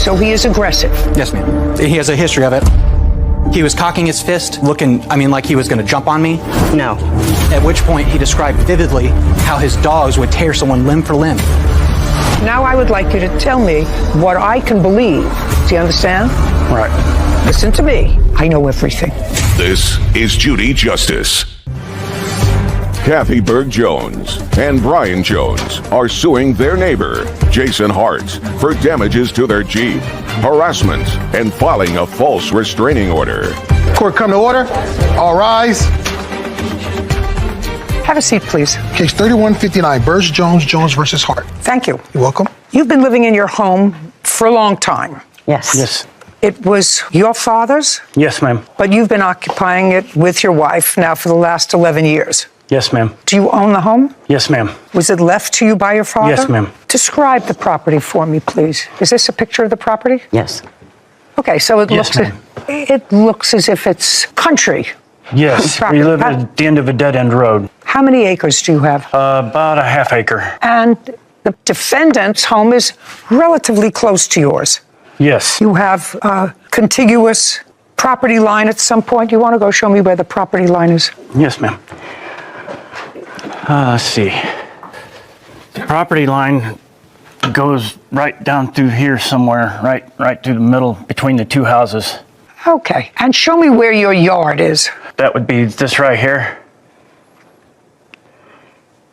So he is aggressive. Yes, ma'am. He has a history of it. He was cocking his fist, looking, like he was going to jump on me. No. At which point he described vividly how his dogs would tear someone limb for limb. Now I would like you to tell me what I can believe. Do you understand? Right. Listen to me. I know everything. This is Judy Justice. Kathy Berg Jones and Brian Jones are suing their neighbor, Jason Hart, for damages to their Jeep, harassment, and filing a false restraining order. Court come to order. All rise. Have a seat, please. Case 3159, Burge Jones versus Hart. Thank you. You're welcome. You've been living in your home for a long time. Yes. It was your father's, Yes, ma'am. but you've been occupying it with your wife now for the last 11 years. Yes, ma'am. Do you own the home? Yes, ma'am. Was it left to you by your father? Yes, ma'am. Describe the property for me, please. Is this a picture of the property? Yes. Okay, so it Yes, looks as if it's country. Yes. Property. We live at the end of a dead-end road. How many acres do you have? About a half acre. And the defendant's home is relatively close to yours. Yes. You have a contiguous property line at some point. You want to go show me where the property line is? Yes, ma'am. Let's see. The property line goes right down through here somewhere, right through the middle between the two houses. Okay, and show me where your yard is. That would be this right here.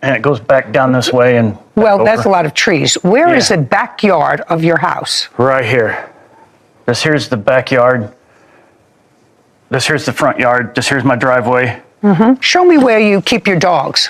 And it goes back down this way and Well, that's a lot of trees. Where is Yeah. the backyard of your house? right here. This here's the backyard. This here's the front yard. This here's my driveway. Show me where you keep your dogs.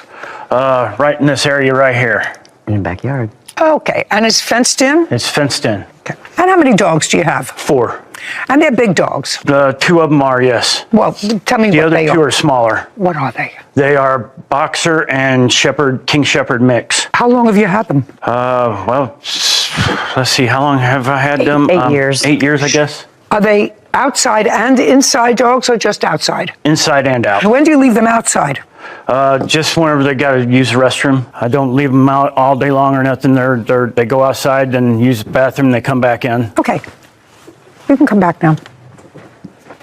Right in this area right here. In the backyard. Okay, and it's fenced in? It's fenced in. Okay. And how many dogs do you have? 4. And they're big dogs. The 2 of them are, yes. Well, tell me The what other they 2 are. are smaller. What are they? They are Boxer and Shepherd, King Shepherd mix. How long have you had them? Let's see, how long have I had them? 8 years. 8 years, I guess. Are they outside and inside dogs or just outside? Inside and out. When do you leave them outside? Just whenever they got to use the restroom. I don't leave them out all day long or nothing. They go outside, then use the bathroom, they come back in. Okay, you can come back now.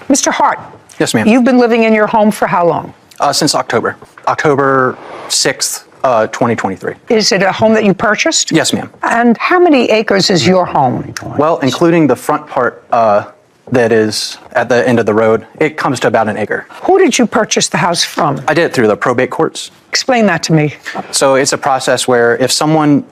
Mr. Hart. Yes, ma'am. You've been living in your home for how long? Since October 6th, 2023. Is it a home that you purchased? Yes, ma'am. And how many acres is your home? Well, including the front part that is at the end of the road, it comes to about an acre. Who did you purchase the house from? I did it through the probate courts. Explain that to me. So it's a process where if someone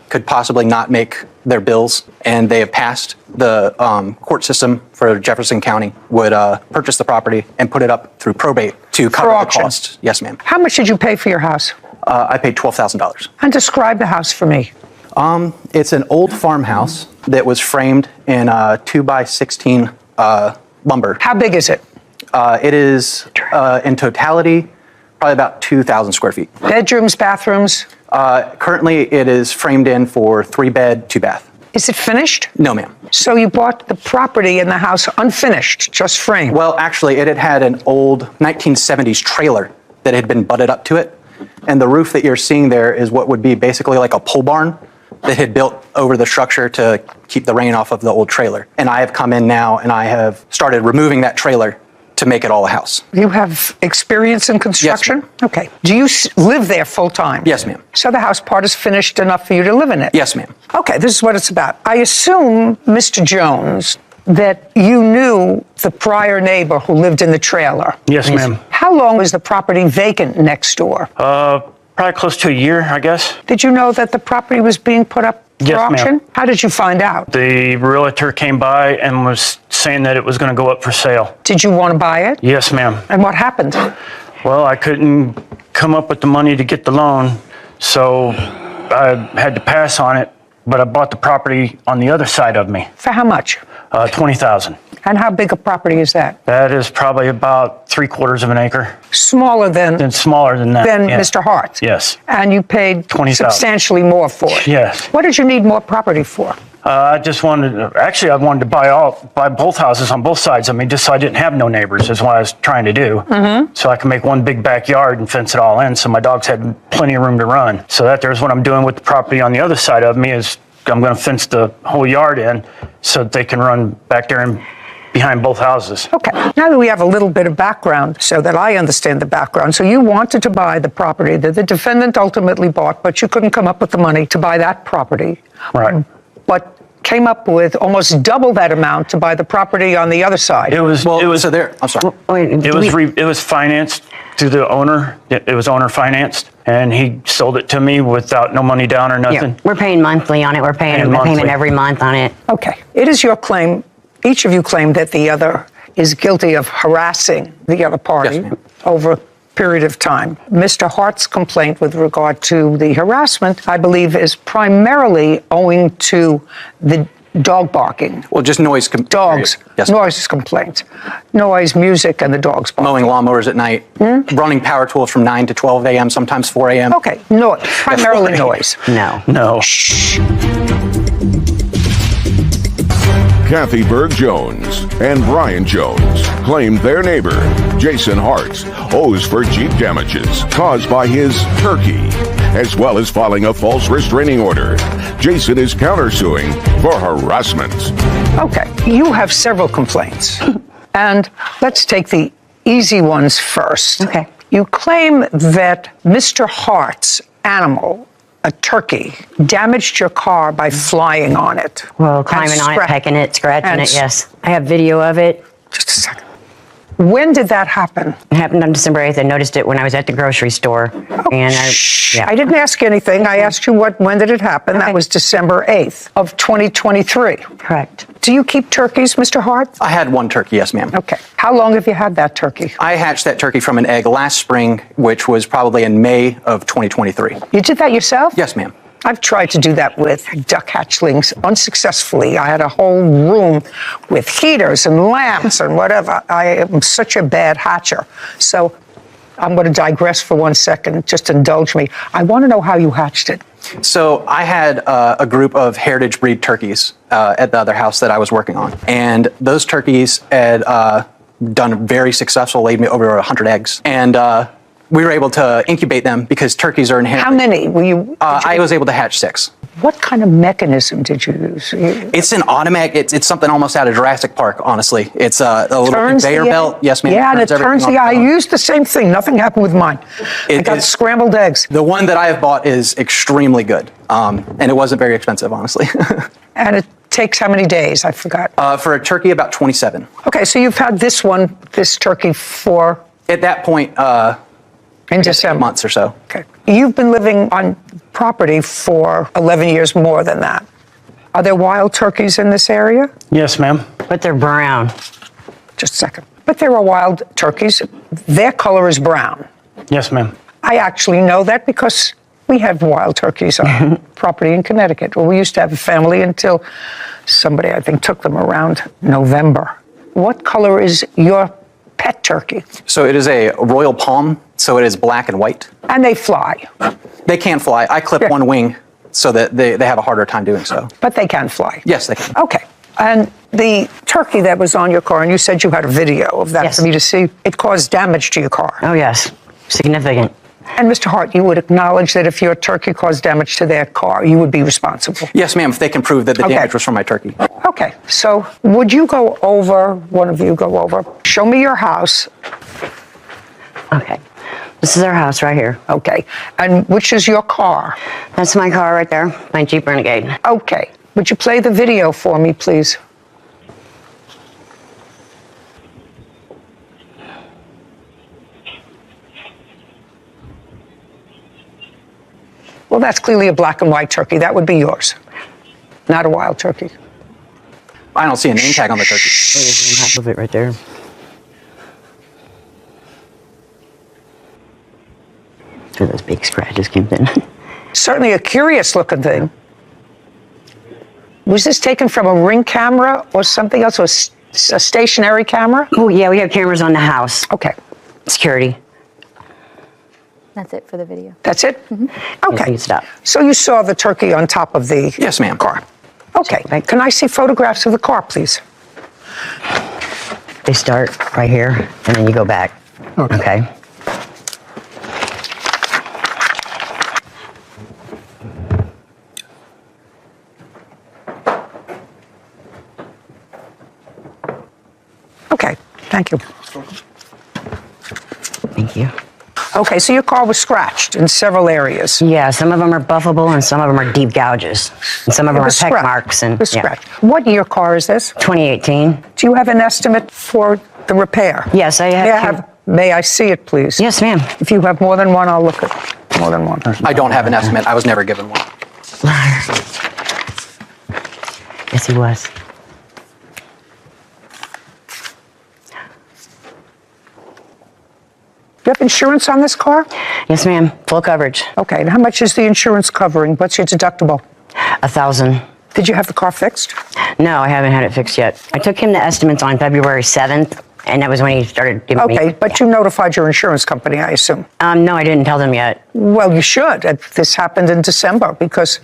could possibly not make their bills and they have passed, the court system for Jefferson County would purchase the property and put it up through probate to cover the auction. costs. Yes, ma'am. How much did you pay for your house? I paid $12,000. And describe the house for me. It's an old farmhouse that was framed in 2x16 lumber. How big is it? It is, in totality, probably about 2,000 square feet. Bedrooms, bathrooms? Currently, it is framed in for 3-bed, 2-bath. Is it finished? No, ma'am. So you bought the property and the house unfinished, just framed? Well, actually, it had an old 1970s trailer that had been butted up to it. And the roof that you're seeing there is what would be basically like a pole barn that had built over the structure to keep the rain off of the old trailer. And I have come in now and I have started removing that trailer to make it all a house. You have experience in construction? Yes, ma'am. Okay. Do you live there full time? Yes, ma'am. So the house part is finished enough for you to live in it? Yes, ma'am. Okay, this is what it's about. I assume, Mr. Jones, that you knew the prior neighbor who lived in the trailer. Yes, ma'am. How long was the property vacant next door? Probably close to a year, I guess. Did you know that the property was being put up for Yes, ma'am. auction? How did you find out? The realtor came by and was saying that it was going to go up for sale. Did you want to buy it? Yes, ma'am. And what happened? Well, I couldn't come up with the money to get the loan, so I had to pass on it, but I bought the property on the other side of me, For how much? $20,000. And how big a property is that? That is probably about 3/4 of an acre. Smaller than And smaller than that. than yeah. Mr. Hart's? Yes. And you paid $20,000. substantially more for it? Yes. What did you need more property for? I just wanted, I wanted to buy both houses on both sides. I mean, just so I didn't have no neighbors is what I was trying to do. Mm-hmm. So I can make one big backyard and fence it all in so my dogs had plenty of room to run. So there's what I'm doing with the property on the other side of me is I'm going to fence the whole yard in so that they can run back there and behind both houses. Okay, now that we have a little bit of background so that I understand the background. So you wanted to buy the property that the defendant ultimately bought, but you couldn't come up with the money to buy that property. Right. But came up with almost double that amount to buy the property on the other side. It was I'm sorry. it was financed through the owner. It was owner financed, and he sold it to me without no money down or nothing. Yeah, we're paying monthly on it. We're paying a payment every month on it. Okay, it is your claim, each of you claim that the other is guilty of harassing the other party Yes, ma'am. over a period of time. Mr. Hart's complaint with regard to the harassment, I believe, is primarily owing to the dog barking. Well, just noise. Dogs, Yes. noise complaints, noise, music, and the dogs barking. Mowing lawnmowers at night, running power tools from 9 to 12 a.m., sometimes 4 a.m. Okay, noise, primarily noise. No. Kathy Berg Jones and Brian Jones claimed their neighbor, Jason Hart, owes for Jeep damages caused by his turkey, as well as filing a false restraining order. Jason is countersuing for harassment. Okay, you have several complaints. And let's take the easy ones first. Okay. You claim that Mr. Hart's animal, a turkey, damaged your car by flying on it. Well, climbing on it, pecking it, scratching it, yes. I have video of it. Just a second. When did that happen? It happened on December 8th. I noticed it when I was at the grocery store. I didn't ask you anything. I asked you when did it happen. That was December 8th of 2023. Correct. Do you keep turkeys, Mr. Hart? I had one turkey, yes, ma'am. Okay. How long have you had that turkey? I hatched that turkey from an egg last spring, which was probably in May of 2023. You did that yourself? Yes, ma'am. I've tried to do that with duck hatchlings unsuccessfully. I had a whole room with heaters and lamps and whatever. I am such a bad hatcher. So I'm going to digress for 1 second. Just indulge me. I want to know how you hatched it. So I had a group of heritage breed turkeys at the other house that I was working on. And those turkeys had done very successful, laid me over 100 eggs. And we were able to incubate them because turkeys are inherently... How many were you? I was able to hatch 6. What kind of mechanism did you use? It's an automatic. It's something almost out of Jurassic Park, honestly. It's a little conveyor belt. Yes, ma'am. Yeah, and it turns everything the on I its own. used the same thing. Nothing happened with mine. I got scrambled eggs. The one that I have bought is extremely good, and it wasn't very expensive, honestly. And it takes how many days? I forgot. For a turkey, about 27. Okay, so you've had this turkey for... At that point, in December. 8 months or so. Okay. You've been living on property for 11 years more than that. Are there wild turkeys in this area? Yes, ma'am. But they're brown. Just a second. But there are wild turkeys. Their color is brown. Yes, ma'am. I actually know that because we have wild turkeys on property in Connecticut. Well, we used to have a family until somebody, I think, took them around November. What color is your pet turkey? So it is a royal palm, so it is black and white. And they fly. They can fly. I clip one wing so that they have a harder time doing so. But they can fly. Yes, they can. Okay. And the turkey that was on your car, and you said you had a video of that Yes. for me to see, it caused damage to your car. Oh, yes. Significant. And Mr. Hart, you would acknowledge that if your turkey caused damage to their car, you would be responsible. Yes, ma'am, if they can prove that the Okay. damage was from my turkey. Okay, so would you go over, one of you go over, show me your house, Okay. This is our house right here. okay, and which is your car? That's my car right there, my Jeep Renegade. Okay, would you play the video for me, please? Well, that's clearly a black and white turkey. That would be yours, not a wild turkey. I don't see a name tag on the turkey. Half of it right there. So those big scratches came in. Certainly a curious looking thing. Was this taken from a Ring camera or something else, or a stationary camera? Oh, yeah, we have cameras on the house. Okay, Security. That's it for the video. that's it? Okay. Please stop. So you saw the turkey on top of the Yes, ma'am. car? Okay. Can I see photographs of the car, please? They start right here, and then you go back. Okay. Thank you. Thank you. Okay, so your car was scratched in several areas. Yeah, some of them are buffable and some of them are deep gouges. And some of them are peck marks. And It was yeah. scratched. What year car is this? 2018. Do you have an estimate for the repair? Yes, I have. May I see it, please? Yes, ma'am. If you have more than one, I'll look at more than one. I don't have an estimate. I was never given one. Yes, he was. You have insurance on this car? Yes, ma'am. Full coverage. Okay, and how much is the insurance covering? What's your deductible? 1,000. Did you have the car fixed? No, I haven't had it fixed yet. I took him the estimates on February 7th, and that was when he started giving me. Okay, but you notified your insurance company, I assume. No, I didn't tell them yet. Well, you should. This happened in December because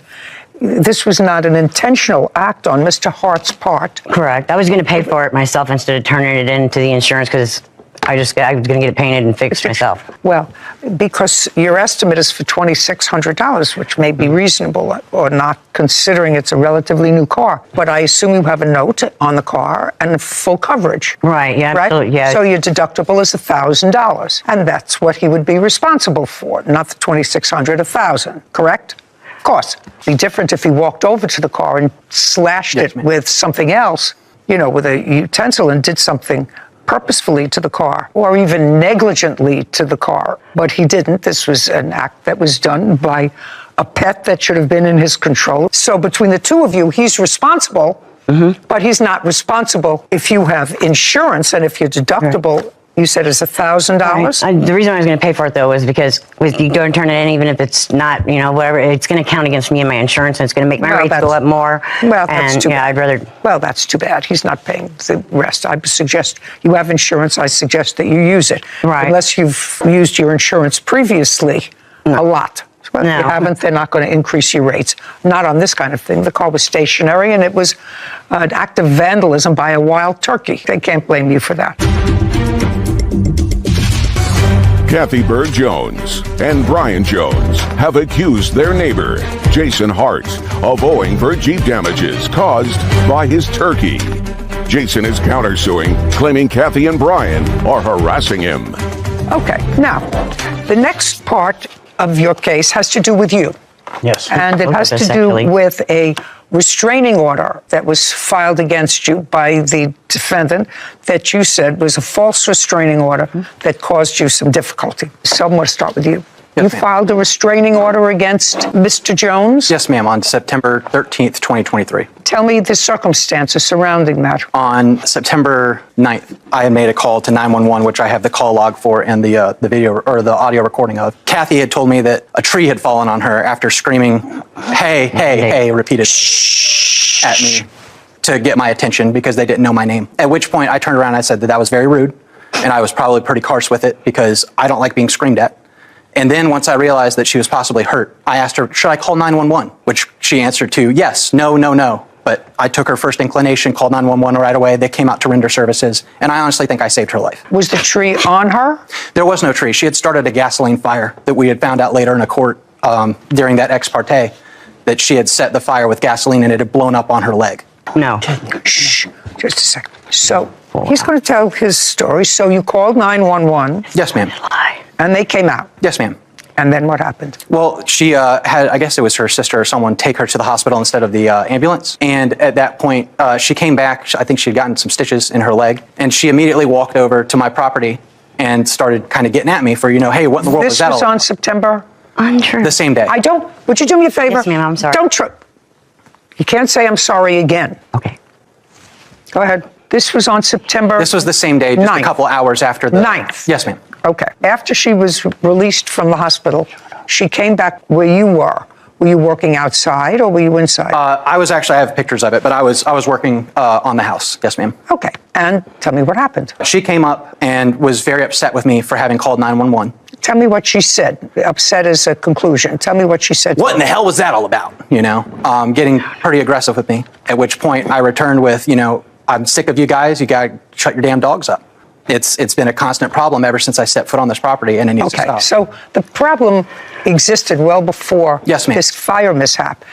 this was not an intentional act on Mr. Hart's part. Correct. I was going to pay for it myself instead of turning it into the insurance because I was going to get it painted and fixed myself. Well, because your estimate is for $2,600, which may be reasonable or not, considering it's a relatively new car. But I assume you have a note on the car and full coverage. Right, yeah, Right? absolutely, yeah. So your deductible is $1,000, and that's what he would be responsible for, not the $2,600, $1,000, correct? Of course. It'd be different if he walked over to the car and slashed Yes, it ma'am. with something else, with a utensil and did something purposefully to the car or even negligently to the car. But he didn't. This was an act that was done by a pet that should have been in his control. So between the two of you, he's responsible, but he's not responsible if you have insurance and if your deductible, you said, is $1,000. The reason I was going to pay for it, though, was because with you go and turn it in, even if it's not, whatever, it's going to count against me and my insurance, and it's going to make my rates go up more. Well, that's and, too yeah, bad. I'd rather. Well, that's too bad. He's not paying the rest. I suggest you have insurance. I suggest that you use it. Right. Unless you've used your insurance previously a lot. Well, if you No. haven't, they're not going to increase your rates. Not on this kind of thing. The car was stationary, and it was an act of vandalism by a wild turkey. They can't blame you for that. Kathy Berg Jones and Brian Jones have accused their neighbor, Jason Hart, of owing for Jeep damages caused by his turkey. Jason is countersuing, claiming Kathy and Brian are harassing him. Okay, now, the next part of your case has to do with you. Yes. And it Both has of to us, do actually. with a restraining order that was filed against you by the defendant that you said was a false restraining order that caused you some difficulty. So I'm going to start with you. Yes, You ma'am. filed a restraining order against Mr. Jones? Yes, ma'am, on September 13th, 2023. Tell me the circumstances surrounding that. On September 9th, I had made a call to 911, which I have the call log for and the video or the audio recording of. Kathy had told me that a tree had fallen on her after screaming, hey, hey, hey, repeated at me to get my attention because they didn't know my name. At which point I turned around and I said that was very rude, and I was probably pretty harsh with it because I don't like being screamed at. And then once I realized that she was possibly hurt, I asked her, should I call 911? Which she answered to, yes, no, no, no. But I took her first inclination, called 911 right away. They came out to render services, and I honestly think I saved her life. Was the tree on her? There was no tree. She had started a gasoline fire that we had found out later in a court during that ex parte, that she had set the fire with gasoline and it had blown up on her leg. No. Shh, just a second. So he's going to tell his story. So you called 911 Yes, ma'am. and they came out. Yes, ma'am. And then what happened? Well, she had, I guess it was her sister or someone, take her to the hospital instead of the ambulance. And at that point, she came back. I think she had gotten some stitches in her leg. And she immediately walked over to my property and started kind of getting at me for, hey, what in the world was This that was all on September? Untrue. the same day. Would you do me a favor? Yes, ma'am, I'm sorry. Don't trip. You can't say I'm sorry again. Okay. Go ahead. This was on September. This was the same day, just 9th. a couple hours after the... 9th. Yes, ma'am. Okay. After she was released from the hospital, she came back where you were. Were you working outside or were you inside? I have pictures of it, but I was working on the house. Yes, ma'am. Okay. And tell me what happened. She came up and was very upset with me for having called 911. Tell me what she said. Upset is a conclusion. Tell me what she said. What in the hell was that all about? Getting pretty aggressive with me. At which point I returned with, I'm sick of you guys. You got to shut your damn dogs up. It's been a constant problem ever since I stepped foot on this property, and it needs to Okay. stop. So the problem existed well before Yes, ma'am. this fire mishap.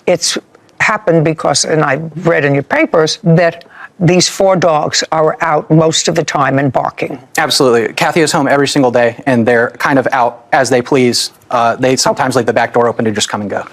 It's happened because, and I read in your papers, that these 4 dogs are out most of the time and barking. Absolutely. Kathy is home every single day, and they're kind of out as they please. They sometimes leave the back door open to just come and go.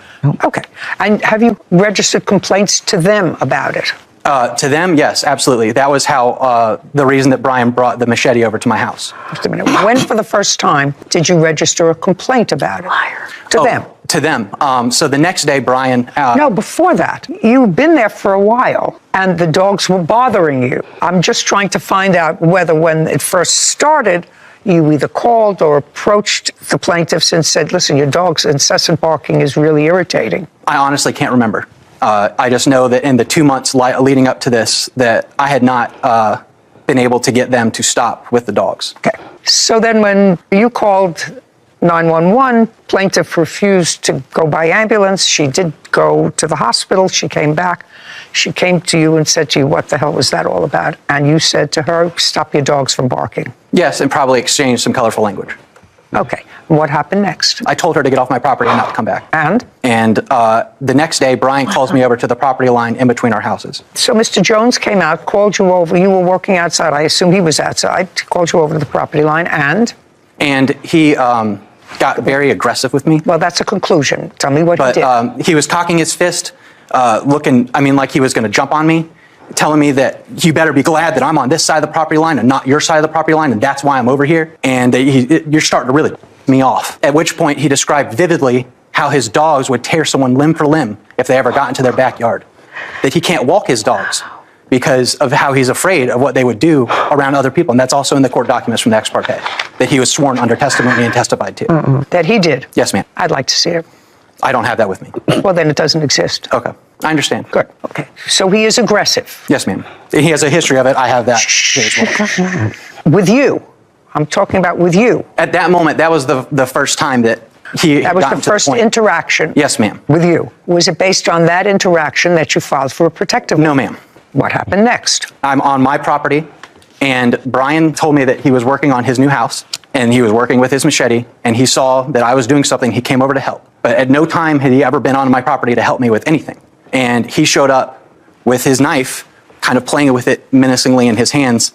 Okay. And have you registered complaints to them about it? To them, yes, absolutely. That was how the reason that Brian brought the machete over to my house. Just a minute. When for the first time did you register a complaint about it? To them? To them. So the next day, Brian... No, before that. You've been there for a while, and the dogs were bothering you. I'm just trying to find out whether when it first started, you either called or approached the plaintiffs and said, listen, your dog's incessant barking is really irritating. I honestly can't remember. I just know that in the 2 months leading up to this, that I had not been able to get them to stop with the dogs. Okay. So then when you called 911, plaintiff refused to go by ambulance. She did go to the hospital. She came back. She came to you and said to you, what the hell was that all about? And you said to her, stop your dogs from barking. Yes, and probably exchanged some colorful language. Okay. What happened next? I told her to get off my property and not to come back. And? And the next day, Brian calls me over to the property line in between our houses. So Mr. Jones came out, called you over. You were working outside. I assume he was outside. He called you over to the property line. And he got very aggressive with me. Well, that's a conclusion. Tell me what he did. But he was cocking his fist, looking, like he was going to jump on me, telling me that you better be glad that I'm on this side of the property line and not your side of the property line, and that's why I'm over here. And you're starting to really me off. At which point he described vividly how his dogs would tear someone limb for limb if they ever got into their backyard. That he can't walk his dogs because of how he's afraid of what they would do around other people. And that's also in the court documents from the ex parte that he was sworn under testimony and testified to. That he did? Yes, ma'am. I'd like to see it. I don't have that with me. Well, then it doesn't exist. Okay. I understand. Good. Okay. So he is aggressive. Yes, ma'am. He has a history of it. I have that here as well. With you. I'm talking about with you. At that moment, that was the first time that he That was got the to first point. interaction. Yes, ma'am. With you. Was it based on that interaction that you filed for a protective order? No, ma'am. What happened next? I'm on my property, and Brian told me that he was working on his new house, and he was working with his machete, and he saw that I was doing something. He came over to help. But at no time had he ever been on my property to help me with anything. And he showed up with his knife, kind of playing with it menacingly in his hands,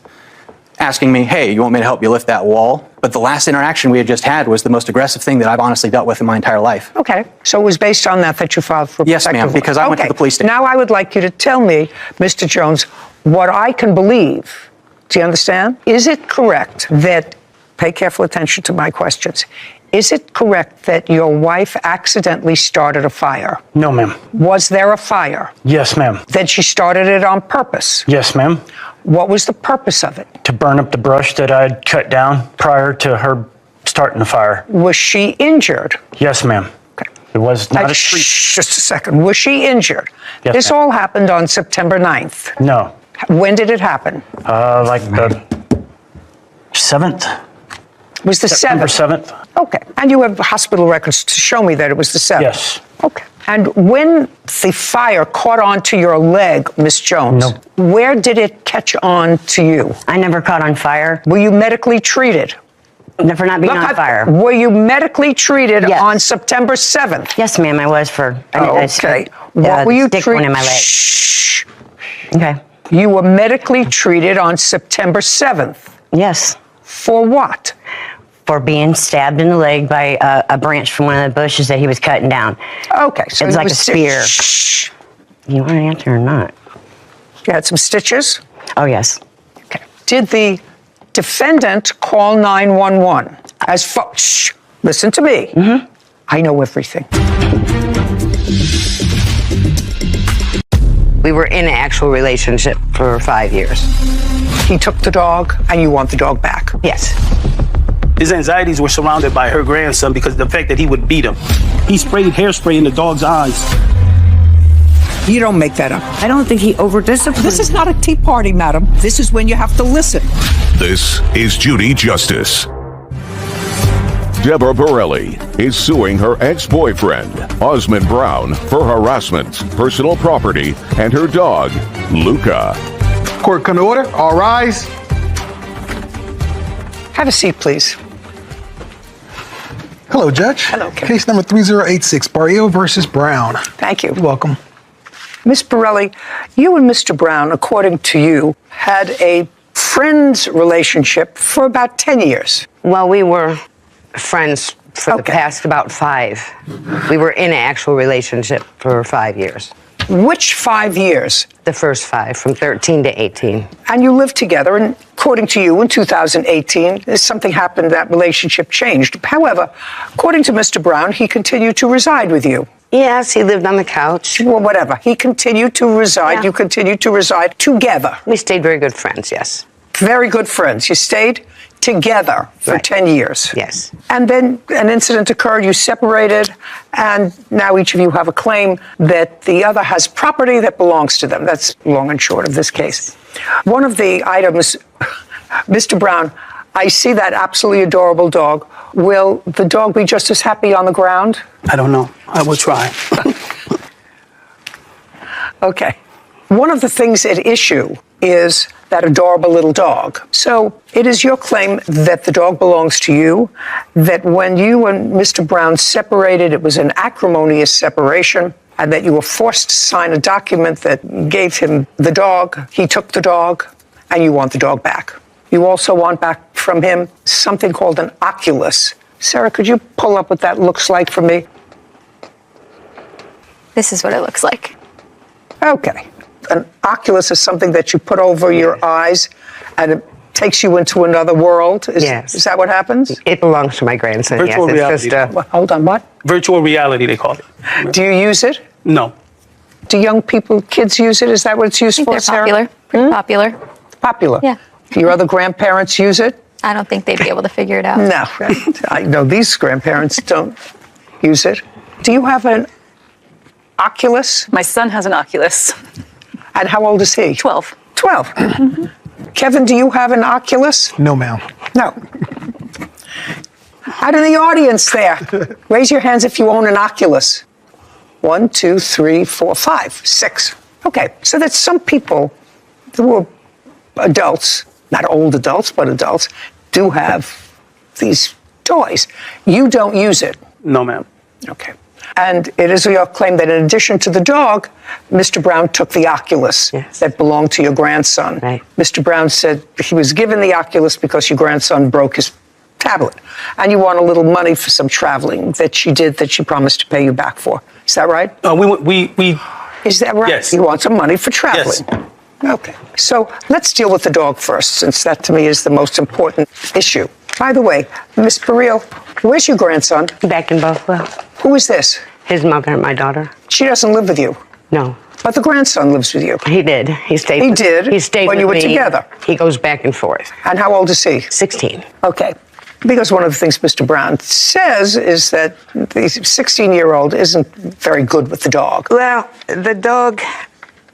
asking me, hey, you want me to help you lift that wall? But the last interaction we had just had was the most aggressive thing that I've honestly dealt with in my entire life. Okay. So it was based on that you filed for Yes, protective ma'am, order. because I went to the police station. Now I would like you to tell me, Mr. Jones, what I can believe. Do you understand? Is it correct that, pay careful attention to my questions, is it correct that your wife accidentally started a fire? No, ma'am. Was there a fire? Yes, ma'am. That she started it on purpose? Yes, ma'am. What was the purpose of it? To burn up the brush that I'd cut down prior to her starting the fire. Was she injured? Yes, ma'am. Okay. It was not a street. Just a second. Was she injured? Yes, This ma'am. all happened on September 9th. No. When did it happen? Like the 7th? It was the September 7th. 7th? Okay. And you have hospital records to show me that it was the 7th? Yes. Okay. And when the fire caught onto your leg, Miss Jones, No. where did it catch on to you? I never caught on fire. Were you medically treated? For not being on fire. Were you medically treated Yes. on September 7th? Yes, ma'am, I was for. Okay. What were you stick one in my leg. Shh. Okay. You were medically treated on September 7th. Yes. For what? For being stabbed in the leg by a branch from one of the bushes that he was cutting down. Okay. So It was you like a spear. Shh. You want to answer or not? You had some stitches? Oh, yes. Okay. Did the defendant call 911? Shh. Listen to me. Mm-hmm. I know everything. We were in an actual relationship for 5 years. He took the dog, and you want the dog back. Yes. His anxieties were surrounded by her grandson because of the fact that he would beat him. He sprayed hairspray in the dog's eyes. You don't make that up. I don't think he over-disciplined. This is not a tea party, madam. This is when you have to listen. This is Judy Justice. Deborah Borelli is suing her ex-boyfriend, Osmond Brown, for harassment, personal property, and her dog, Luca. Court come to order. All rise. Have a seat, please. Hello, Judge. Hello, Kim. Case number 3086, Barrio versus Brown. Thank you. You're welcome. Miss Borelli, you and Mr. Brown, according to you, had a friend's relationship for about 10 years. Well, we were friends for the past about 5. We were in an actual relationship for 5 years. Which 5 years? The first 5, from 13 to 18. And you lived together, and according to you, in 2018, something happened, that relationship changed. However, according to Mr. Brown, he continued to reside with you. Yes, he lived on the couch. Well, whatever. He continued to reside. Yeah. You continued to reside together. We stayed very good friends, yes. Very good friends. You stayed together for Right. 10 years. Yes. And then an incident occurred, you separated, and now each of you have a claim that the other has property that belongs to them. That's long and short of this case. One of the items, Mr. Brown, I see that absolutely adorable dog. Will the dog be just as happy on the ground? I don't know. I will try. Okay. One of the things at issue is that adorable little dog. So it is your claim that the dog belongs to you, that when you and Mr. Brown separated, it was an acrimonious separation, and that you were forced to sign a document that gave him the dog, he took the dog, and you want the dog back. You also want back from him something called an oculus. Sarah, could you pull up what that looks like for me? This is what it looks like. Okay. An oculus is something that you put over your eyes and it takes you into another world. Yes. Is that what happens? It belongs to my grandson, Virtual yes. reality. It's just Well, hold on, what? Virtual reality, they call it. Do you use it? No. Do young people, kids use it? Is that what it's used I think for, they're Sarah? popular. Pretty popular. Popular? Yeah. Your other grandparents use it? I don't think they'd be able to figure it out. No. I know these grandparents don't use it. Do you have an Oculus? My son has an Oculus. And how old is he? 12. 12. Kevin, do you have an Oculus? No, ma'am. No. Out in the audience there, raise your hands if you own an Oculus. 1, 2, 3, 4, 5, 6. Okay, so that some people who are adults, not old adults, but adults, do have these toys. You don't use it. No, ma'am. Okay. And it is your claim that in addition to the dog, Mr. Brown took the Oculus that belonged to your grandson. Right. Mr. Brown said he was given the Oculus because your grandson broke his tablet. And you want a little money for some traveling that she did that she promised to pay you back for. Is that right? We Is that right? Yes. You want some money for traveling. Yes. Okay. So let's deal with the dog first, since that to me is the most important issue. By the way, Miss Burrell, where's your grandson? back in Buffalo. Who is this? His mother and my daughter. She doesn't live with you, No, but the grandson lives with you. he did. He stayed. He did? He stayed When with you were me. together? He goes back and forth. And how old is he? 16. Okay. Because one of the things Mr. Brown says is that the 16-year-old isn't very good with the dog. Well, the dog,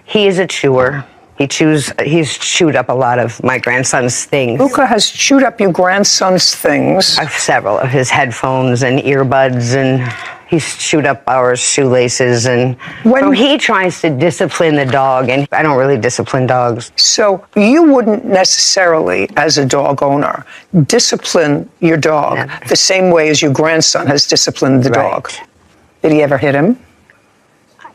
he is a chewer. He's chewed up a lot of my grandson's things. Luca has chewed up your grandson's things. Several of his headphones and earbuds, and he's chewed up our shoelaces. And so he tries to discipline the dog, and I don't really discipline dogs. So you wouldn't necessarily, as a dog owner, discipline your dog the same way as your grandson has disciplined the dog. Did he ever hit him?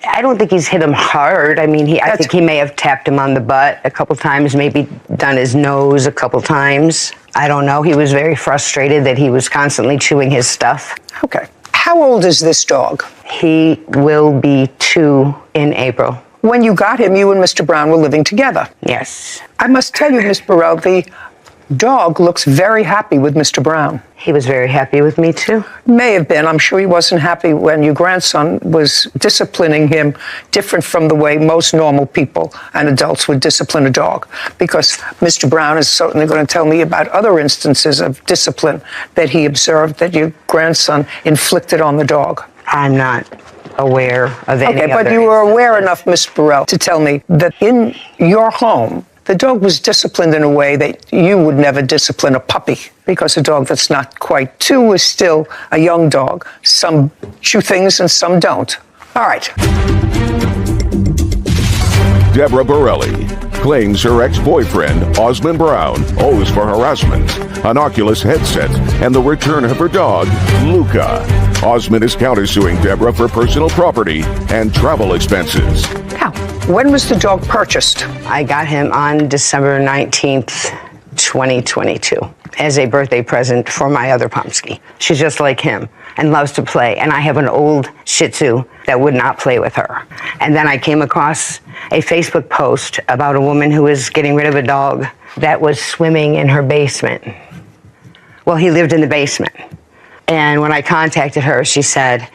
I don't think he's hit him hard. I mean, I think he may have tapped him on the butt a couple times, maybe done his nose a couple times. I don't know. He was very frustrated that he was constantly chewing his stuff. Okay. How old is this dog? He will be 2 in April. When you got him, you and Mr. Brown were living together. Yes. I must tell you, Miss Burrell, the dog looks very happy with Mr. Brown. He was very happy with me, too. May have been. I'm sure he wasn't happy when your grandson was disciplining him different from the way most normal people and adults would discipline a dog. Because Mr. Brown is certainly going to tell me about other instances of discipline that he observed that your grandson inflicted on the dog. I'm not aware of any Okay, but you were aware enough, Miss Burrell, to tell me that in your home, the dog was disciplined in a way that you would never discipline a puppy, because a dog that's not quite 2 is still a young dog. Some chew things and some don't. All right. Deborah Borelli claims her ex-boyfriend, Osmond Brown, owes for harassment, an Oculus headset, and the return of her dog, Luca. Osmond is countersuing Deborah for personal property and travel expenses. Now, When was the dog purchased? I got him on December 19th, 2022, as a birthday present for my other Pomsky. She's just like him and loves to play. And I have an old Shih Tzu that would not play with her. And then I came across a Facebook post about a woman who was getting rid of a dog that was swimming in her basement. Well, he lived in the basement. And when I contacted her, she said,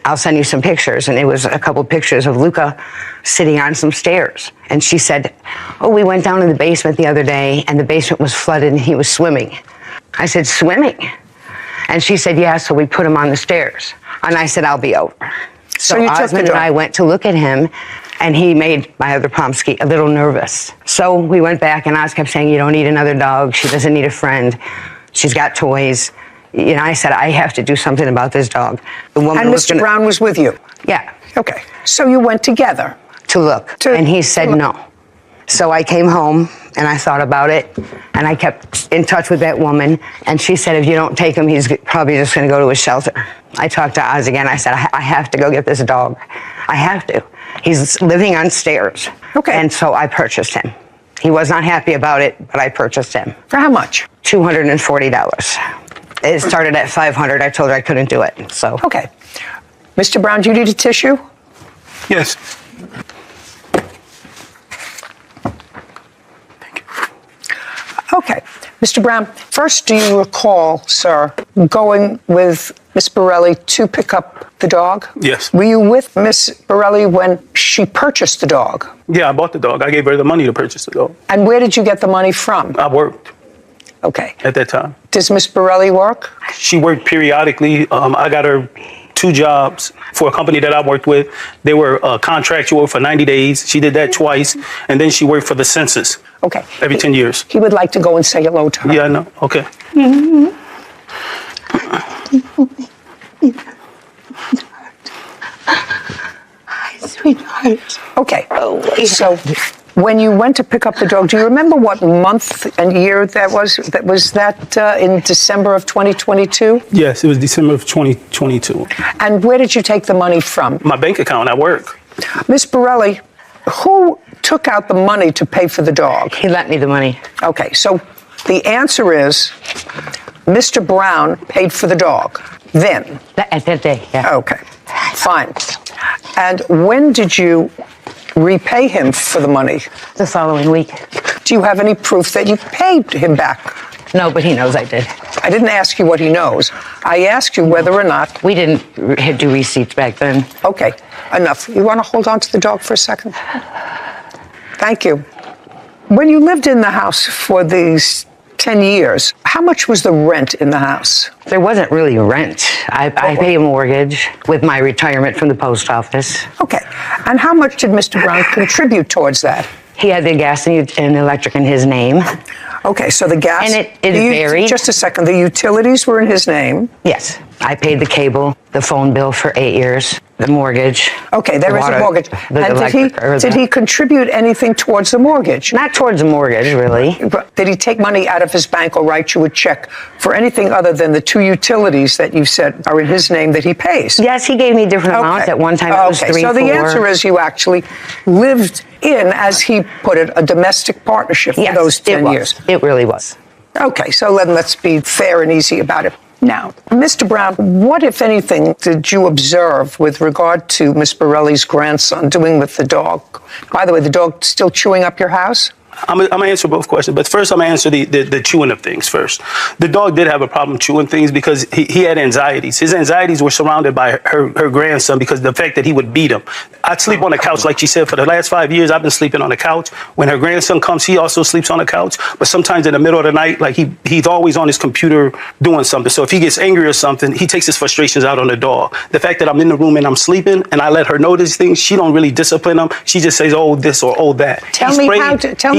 I'll send you some pictures. And it was a couple pictures of Luca sitting on some stairs. And she said, oh, we went down in the basement the other day and the basement was flooded and he was swimming. I said, swimming? And she said, yeah, so we put him on the stairs. And I said, I'll be over. So you took the Osmond dog. and I went to look at him, and he made my other Pomsky a little nervous. So we went back, and Oz kept saying, you don't need another dog. She doesn't need a friend. She's got toys. You know, I said, I have to do something about this dog. The woman And was Mr. Brown was with you? Yeah. Okay. So you went together? To look. And he said no. So I came home, and I thought about it, and I kept in touch with that woman, and she said, if you don't take him, he's probably just going to go to a shelter. I talked to Oz again. I said, I have to go get this dog. I have to. He's living on stairs. Okay. And so I purchased him. He was not happy about it, but I purchased him. For how much? $240. It started at $500. I told her I couldn't do it, so. Okay. Mr. Brown, do you need a tissue? Yes. Okay. Mr. Brown, first, do you recall, sir, going with Miss Borelli to pick up the dog? Yes. Were you with Miss Borelli when she purchased the dog? Yeah, I bought the dog. I gave her the money to purchase the dog. And where did you get the money from? I worked Okay. at that time. Does Miss Borelli work? She worked periodically. I got her 2 jobs for a company that I worked with. They were contractual for 90 days. She did that twice. And then she worked for the census Okay. every 10 years. He would like to go and say hello to her. Yeah, I know. Okay. Hi, sweetheart. Okay. Oh, So when you went to pick up the dog, do you remember what month and year that was? Was that in December of 2022? Yes, it was December of 2022. And where did you take the money from? My bank account at work. Miss Borelli, who took out the money to pay for the dog? He lent me the money. Okay, so the answer is Mr. Brown paid for the dog then. At that day, yeah. Okay, fine. And when did you repay him for the money? The following week. Do you have any proof that you paid him back? No, but he knows I did. I didn't ask you what he knows. I asked you whether or not. We didn't do receipts back then. Okay, enough. You want to hold on to the dog for a second? Thank you. When you lived in the house for these 10 years, how much was the rent in the house? There wasn't really rent. I pay a mortgage with my retirement from the post office. Okay, and how much did Mr. Brown contribute towards that? He had the gas and electric in his name. Okay, so the gas. And it varied. Just a second, the utilities were in his name. Yes. I paid the cable, the phone bill for 8 years, the mortgage. Okay, there is a mortgage. And did he contribute anything towards the mortgage? Not towards the mortgage, really. But did he take money out of his bank or write you a check for anything other than the 2 utilities that you said are in his name that he pays? Yes, he gave me different amounts. At one time it was 3, so 4. the answer is you actually lived in, as he put it, a domestic partnership for those 10 years. It really was. Okay, so let's be fair and easy about it. Now, Mr. Brown, what, if anything, did you observe with regard to Miss Borelli's grandson doing with the dog? By the way, the dog still chewing up your house? I'm going to answer both questions, but first I'm going to answer the chewing of things first. The dog did have a problem chewing things because he had anxieties. His anxieties were surrounded by her grandson because of the fact that he would beat him. I'd sleep on the couch, like she said, for the last 5 years, I've been sleeping on the couch. When her grandson comes, he also sleeps on the couch, but sometimes in the middle of the night, like he's always on his computer doing something. So if he gets angry or something, he takes his frustrations out on the dog. The fact that I'm in the room and I'm sleeping and I let her know these things, she don't really discipline him. She just says, oh, this or oh, that.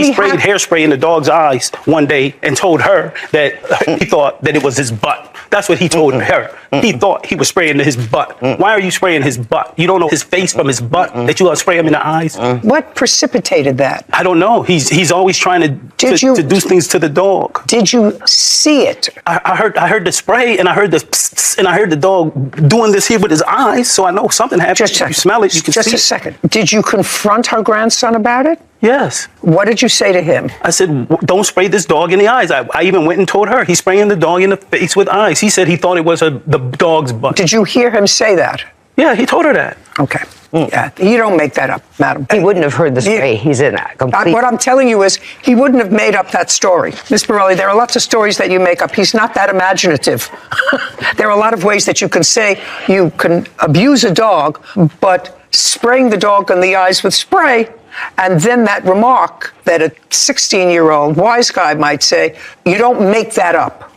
He sprayed hairspray in the dog's eyes one day and told her that he thought that it was his butt That's what he told her. He thought he was spraying his butt. Why are you spraying his butt? You don't know his face from his butt that you gotta spray him in the eyes? What precipitated that? I don't know. He's always trying to do things to the dog. Did you see it? I heard the spray and I heard the psst, and I heard the dog doing this here with his eyes, so I know something happened. Just a second. You smell it, you can see Just a second. Did you confront her grandson about it? Yes. What did you say to him? I said, don't spray this dog in the eyes. I even went and told her he's spraying the dog in the face with eyes. He said he thought it was the dog's butt. Did you hear him say that? Yeah, he told her that. Okay. Yeah, you don't make that up, madam. He wouldn't have heard the spray. He's in a complete... What I'm telling you is he wouldn't have made up that story. Ms. Borelli, there are lots of stories that you make up. He's not that imaginative. There are a lot of ways that you can say you can abuse a dog, but spraying the dog in the eyes with spray, and then that remark that a 16-year-old wise guy might say, you don't make that up.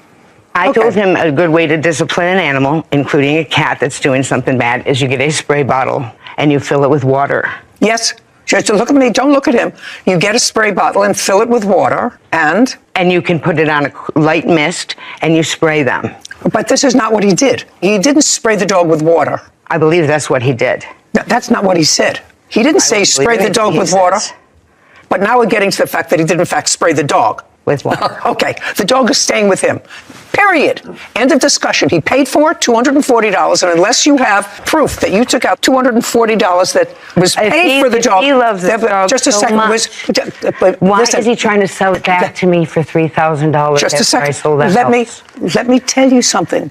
I told him a good way to discipline an animal, including a cat that's doing something bad, is you get a spray bottle and you fill it with water. Yes. Just look at me. Don't look at him. You get a spray bottle and fill it with water, and you can put it on a light mist and you spray them. But this is not what he did. He didn't spray the dog with water. I believe that's what he did. No, that's not what he said. He didn't say spray the dog with water. But now we're getting to the fact that he did, in fact, spray the dog. With water. Okay, the dog is staying with him. Period. End of discussion. He paid for it, $240, and unless you have proof that you took out $240 that was paid for the dog. He loves the dog just a so second. much. Why is he trying to sell it back to me for $3,000? Just a second. I sold that Let me tell you something.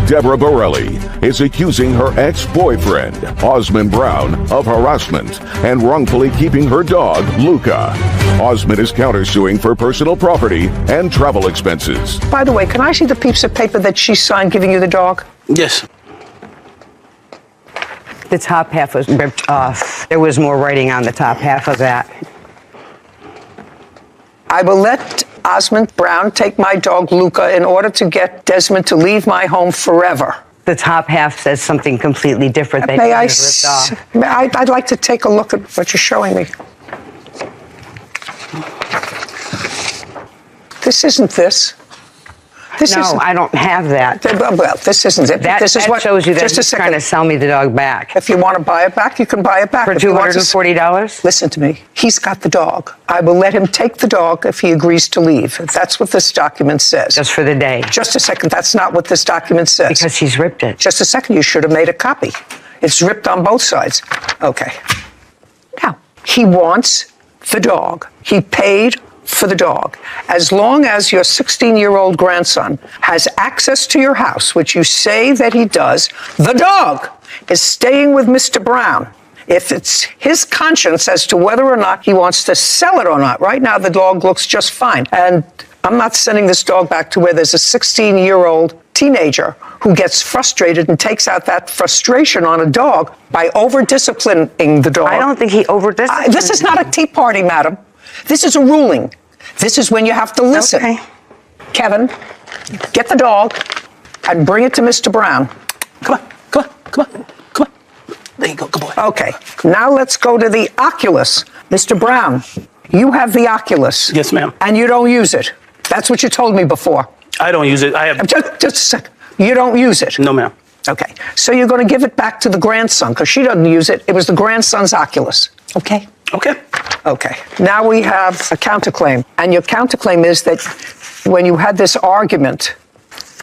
Deborah Borelli is accusing her ex-boyfriend, Osmond Brown, of harassment and wrongfully keeping her dog, Luca. Osmond is countersuing for personal property and travel expenses. By the way, can I see the piece of paper that she signed giving you the dog? Yes. The top half was ripped off. There was more writing on the top half of that. I will let Osmond Brown take my dog Luca in order to get Desmond to leave my home forever. The top half says something completely different than May I? ripped off. I'd like to take a look at what you're showing me. This isn't this. This No, isn't. I don't have that. Well, this isn't it. That shows you that he's trying to sell me the dog back. If you want to buy it back, you can buy it back. For $240? Listen to me. He's got the dog. I will let him take the dog if he agrees to leave. That's what this document says. Just for the day. Just a second. That's not what this document says. Because he's ripped it. Just a second. You should have made a copy. It's ripped on both sides. Okay. Now, he wants the dog. He paid for the dog. As long as your 16-year-old grandson has access to your house, which you say that he does, the dog is staying with Mr. Brown. If it's his conscience as to whether or not he wants to sell it or not. Right now, the dog looks just fine. And I'm not sending this dog back to where there's a 16-year-old teenager who gets frustrated and takes out that frustration on a dog by over-disciplining the dog. I don't think he over-disciplined. This is not a tea party, madam. This is a ruling. This is when you have to listen. Okay. Kevin, get the dog and bring it to Mr. Brown. Come on. There you go, good boy. Okay, now let's go to the Oculus. Mr. Brown, you have the Oculus. Yes, ma'am. And you don't use it. That's what you told me before. I don't use it. I have... Just a second. You don't use it? No, ma'am. Okay, so you're going to give it back to the grandson because she doesn't use it. It was the grandson's Oculus. Okay? Okay. Okay. Now we have a counterclaim. And your counterclaim is that when you had this argument,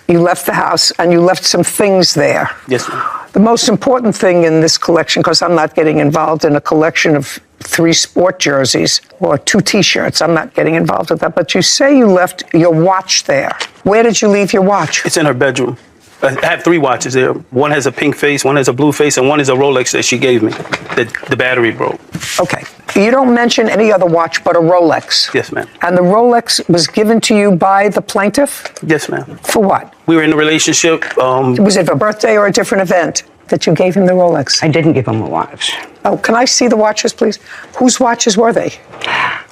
you left the house and you left some things there. Yes, ma'am. The most important thing in this collection, because I'm not getting involved in a collection of 3 sport jerseys or 2 T-shirts. I'm not getting involved with that. But you say you left your watch there. Where did you leave your watch? It's in her bedroom. I have 3 watches there. One has a pink face, one has a blue face, and one is a Rolex that she gave me that the battery broke. Okay. You don't mention any other watch but a Rolex. Yes, ma'am. And the Rolex was given to you by the plaintiff? Yes, ma'am. For what? We were in a relationship. Was it a birthday or a different event that you gave him the Rolex? I didn't give him a watch. Oh, can I see the watches, please? Whose watches were they?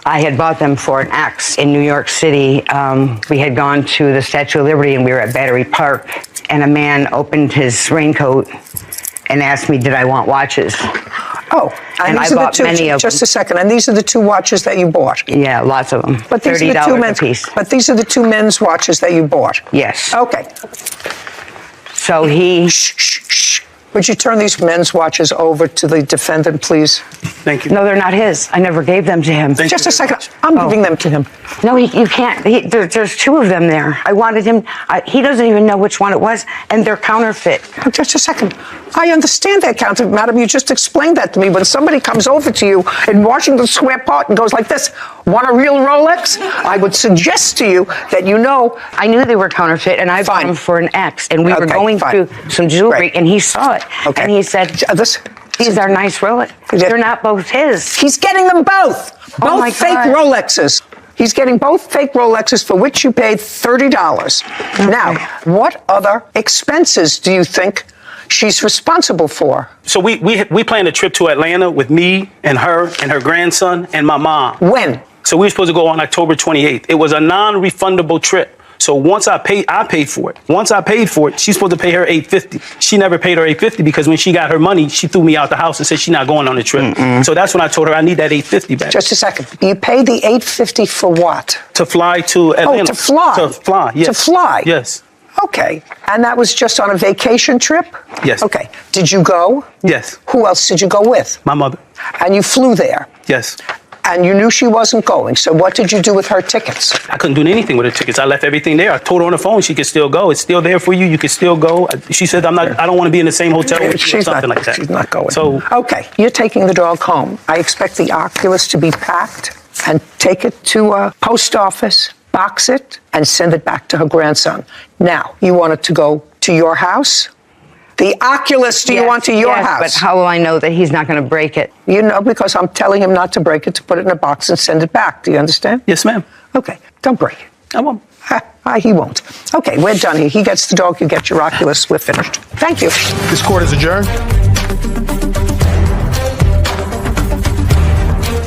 I had bought them for an ex in New York City. We had gone to the Statue of Liberty and we were at Battery Park, and a man opened his raincoat and asked me, did I want watches? Oh, And I these are the bought two, many of just them. a second, and these are the two watches that you bought? Yeah, lots of them. But these are the two $30 men's, a piece. But these are the two men's watches that you bought? Yes. Okay. So he. Shh, shh, shh. Would you turn these men's watches over to the defendant, please? Thank you. No, they're not his. I never gave them to him. Thank Just you a very second. much. I'm giving them to him. No, you can't. There's two of them there. I wanted him. He doesn't even know which one it was, and they're counterfeit. Just a second. I understand that, counterfeit, madam. You just explained that to me. When somebody comes over to you in Washington Square Park and goes like this, want a real Rolex? I would suggest to you that you know. I knew they were counterfeit, and I bought Fine. them for an ex, and we were Okay, going fine. through some jewelry, Right. and he saw it, Okay. and he said, "These are nice Rolex. They're not both his." He's getting them both. Oh Both my fake God. Rolexes. He's getting both fake Rolexes for which you paid $30. Now, what other expenses do you think she's responsible for? So we planned a trip to Atlanta with me and her grandson and my mom. When? So we were supposed to go on October 28th. It was a non-refundable trip. So once I paid for it. Once I paid for it, she's supposed to pay her $850. She never paid her $850 because when she got her money, she threw me out the house and said she's not going on the trip. So that's when I told her I need that $850 back. Just a second. You paid the $850 for what? To fly to Atlanta. Oh, to fly. To fly, yes. To fly. Yes. Okay. And that was just on a vacation trip? Yes. Okay. Did you go? Yes. Who else did you go with? My mother. And you flew there? Yes. And you knew she wasn't going. So what did you do with her tickets? I couldn't do anything with her tickets. I left everything there. I told her on the phone she could still go. It's still there for you. You can still go. She said, I don't want to be in the same hotel with you or She's something not, like that. She's not going. So, okay, you're taking the dog home. I expect the Oculus to be packed and take it to a post office, box it, and send it back to her grandson. Now, you want it to go to your house? The Oculus, do you want to your house? But how will I know that he's not going to break it? You know, because I'm telling him not to break it, to put it in a box and send it back. Do you understand? yes, ma'am. Okay, don't break it. I won't. He won't. Okay, we're done here. He gets the dog, you get your Oculus. We're finished. Thank you. This court is adjourned.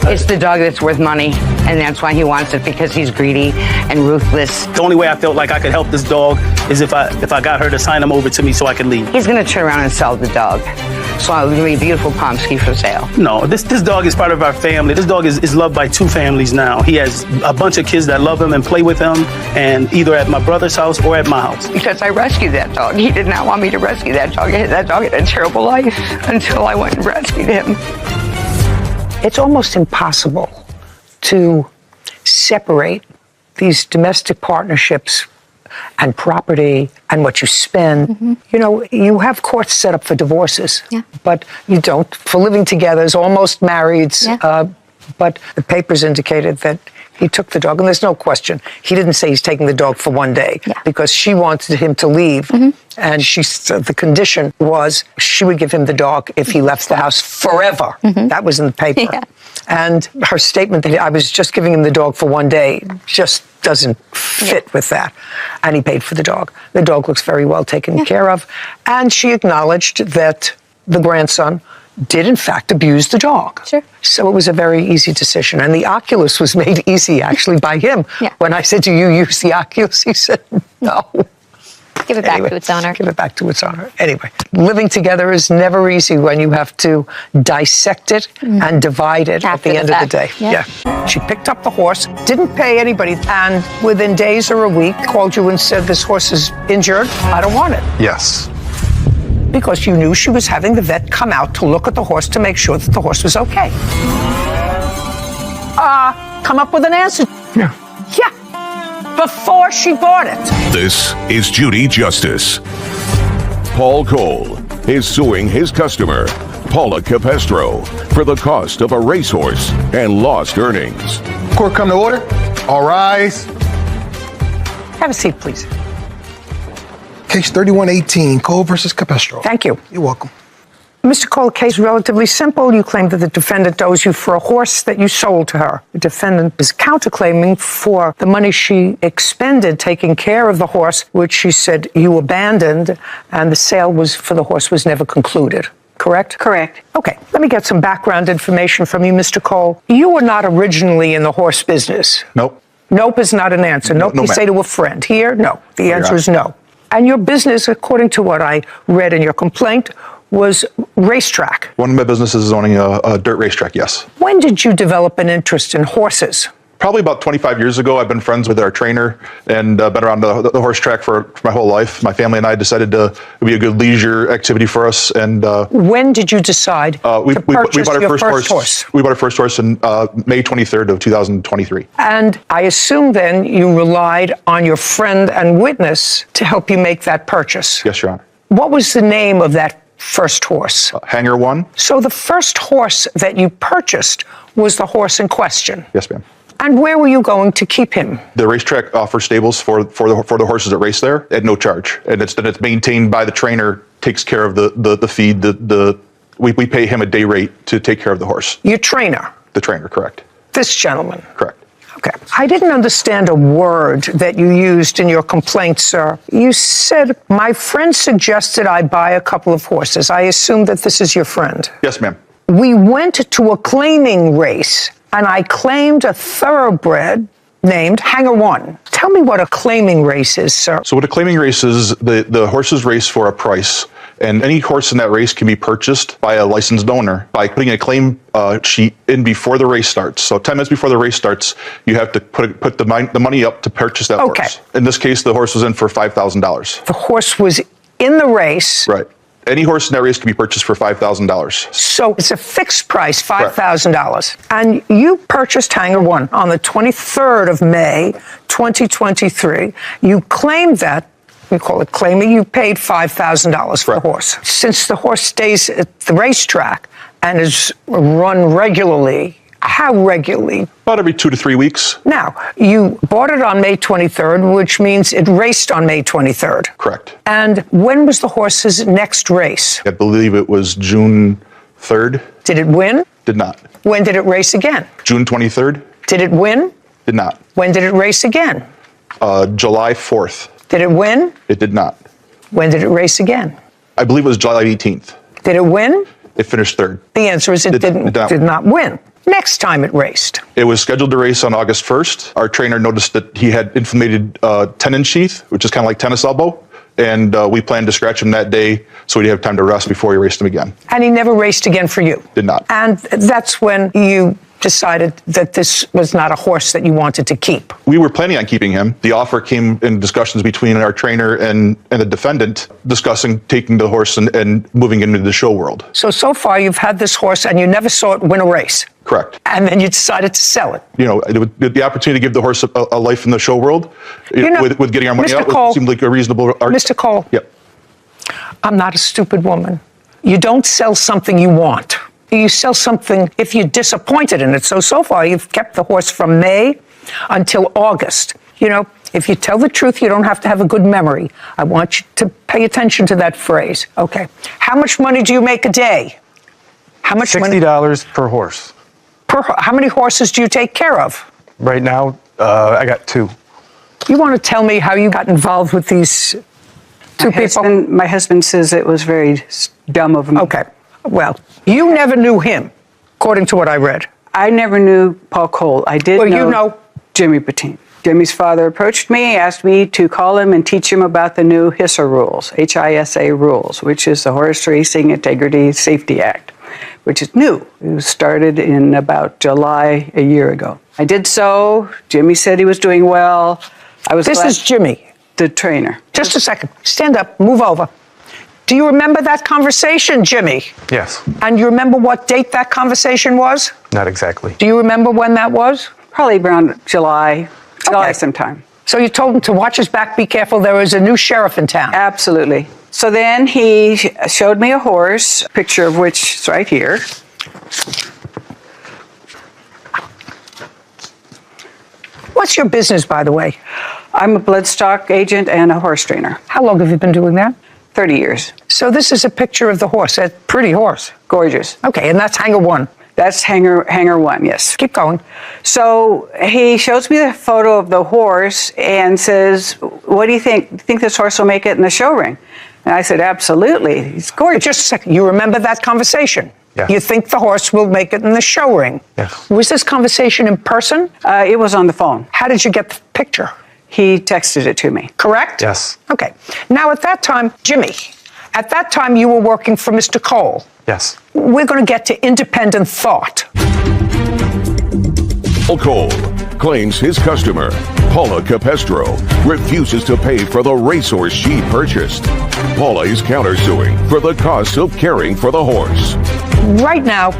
It's the dog that's worth money, and that's why he wants it, because he's greedy and ruthless. The only way I felt like I could help this dog is if I got her to sign him over to me so I could leave. He's going to turn around and sell the dog. So it's going to be a beautiful Pomsky for sale. No, this dog is part of our family. This dog is loved by two families now. He has a bunch of kids that love him and play with him, and either at my brother's house or at my house. Because I rescued that dog. He did not want me to rescue that dog. That dog had a terrible life until I went and rescued him. It's almost impossible to separate these domestic partnerships and property and what you spend. You know, you have courts set up for divorces, but you don't for living together as almost marrieds. But the papers indicated that he took the dog, and there's no question. He didn't say he's taking the dog for one day because she wanted him to leave. And she said the condition was she would give him the dog if he left the house forever. That was in the paper. And her statement that I was just giving him the dog for one day just doesn't fit with that. And he paid for the dog. The dog looks very well taken care of. And she acknowledged that the grandson did in fact abuse the dog. Sure. So it was a very easy decision. And the Oculus was made easy actually by him. When I said, do you use the Oculus? He said, no. Give it back to its owner. Give it back to its owner. Anyway, living together is never easy when you have to dissect it and divide it After at the the end of the day. fact. She picked up the horse, didn't pay anybody, and within days or a week called you and said, this horse is injured. I don't want it. Yes. Because you knew she was having the vet come out to look at the horse to make sure that the horse was okay. Come up with an answer. Yeah. Before she bought it. This is Judy Justice. Paul Cole is suing his customer, Paula Capestro, for the cost of a racehorse and lost earnings. Court come to order. All rise. Have a seat, please. Case 3118, Cole versus Capestro. Thank you. You're welcome. Mr. Cole, the case is relatively simple. You claim that the defendant owes you for a horse that you sold to her. The defendant is counterclaiming for the money she expended taking care of the horse, which she said you abandoned, and the sale was for the horse was never concluded. Correct? Correct. Okay, let me get some background information from you, Mr. Cole. You were not originally in the horse business. Nope. Nope is not an answer. Nope, No, you say ma'am. to a friend. Here, no. The answer is no. And your business, according to what I read in your complaint, was racetrack. One of my businesses is owning a dirt racetrack, yes. When did you develop an interest in horses? Probably about 25 years ago. I've been friends with our trainer and been around the horse track for my whole life. My family and I decided it would be a good leisure activity for us. And when did you decide we to purchase bought our your first horse? We bought our first horse in May 23rd of 2023. And I assume then you relied on your friend and witness to help you make that purchase. Yes, Your Honor. What was the name of that first horse? Hanger 1. So the first horse that you purchased was the horse in question. Yes, ma'am. And where were you going to keep him? The racetrack offers stables for the horses that race there at no charge, and it's maintained by the trainer. Takes care of the feed. We pay him a day rate to take care of the horse. Your trainer. The trainer, correct. This gentleman. Correct. Okay. I didn't understand a word that you used in your complaint, sir. You said, my friend suggested I buy a couple of horses. I assume that this is your friend. Yes, ma'am. We went to a claiming race, and I claimed a thoroughbred named Hanger 1. Tell me what a claiming race is, sir. So what a claiming race is, the horses race for a price, and any horse in that race can be purchased by a licensed owner by putting a claim sheet in before the race starts. So 10 minutes before the race starts, you have to put the money up to purchase that horse. In this case, the horse was in for $5,000. The horse was in the race. Right. Any horse in that race can be purchased for $5,000. So it's a fixed price, $5,000. And you purchased Hanger 1 on the 23rd of May, 2023. You claimed that, we call it claiming, you paid $5,000 for the horse. Since the horse stays at the racetrack and is run regularly, how regularly? About every 2 to 3 weeks. Now, you bought it on May 23rd, which means it raced on May 23rd. Correct. And when was the horse's next race? I believe it was June 3rd. Did it win? Did not. When did it race again? June 23rd. Did it win? Did not. When did it race again? July 4th. Did it win? It did not. When did it race again? I believe it was July 18th. Did it win? It finished 3rd. The answer is it did not win. Next time it raced. It was scheduled to race on August 1st. Our trainer noticed that he had inflamed tendon sheath, which is kind of like tennis elbow. And we planned to scratch him that day so he'd have time to rest before he raced him again. And he never raced again for you? Did not. And that's when you decided that this was not a horse that you wanted to keep? We were planning on keeping him. The offer came in discussions between our trainer and the defendant, discussing taking the horse and moving him into the show world. So far you've had this horse and you never saw it win a race? Correct. And then you decided to sell it? You know, the opportunity to give the horse a life in the show world, with getting our money Mr. out, Cole, seemed like a reasonable argument. Mr. Cole, yep. I'm not a stupid woman. You don't sell something you want. You sell something if you're disappointed in it. So far, you've kept the horse from May until August. You know, if you tell the truth, you don't have to have a good memory. I want you to pay attention to that phrase. Okay. How much money do you make a day? How much money? $60 per horse. How many horses do you take care of? Right now, I got 2. You want to tell me how you got involved with these two people? My husband says it was very dumb of me. Okay. Well, you never knew him, according to what I read. I never knew Paul Cole. I did know Jimmy Patine. Jimmy's father approached me, asked me to call him and teach him about the new HISA rules, HISA rules, which is the Horse Racing Integrity Safety Act, which is new. It was started in about July a year ago. I did so. Jimmy said he was doing well. This is Jimmy. The trainer. Just a second. Stand up. Move over. Do you remember that conversation, Jimmy? Yes. And you remember what date that conversation was? Not exactly. Do you remember when that was? Probably around July sometime. So you told him to watch his back, be careful, there is a new sheriff in town. Absolutely. So then he showed me a horse, a picture of which is right here. What's your business, by the way? I'm a bloodstock agent and a horse trainer. How long have you been doing that? 30 years. So this is a picture of the horse, a pretty horse. Gorgeous. Okay, and that's Hanger 1. That's Hanger 1, yes. Keep going. So he shows me the photo of the horse and says, what do you think? Do you think this horse will make it in the show ring? And I said, absolutely. He's gorgeous. Just a second. You remember that conversation? Yeah. You think the horse will make it in the show ring? Yes. Was this conversation in person? It was on the phone. How did you get the picture? He texted it to me. Correct? Yes. Okay. Now, at that time, Jimmy, At that time, you were working for Mr. Cole. Yes. We're going to get to independent thought. Cole claims his customer, Paula Capestro, refuses to pay for the racehorse she purchased. Paula is countersuing for the cost of caring for the horse. Right now,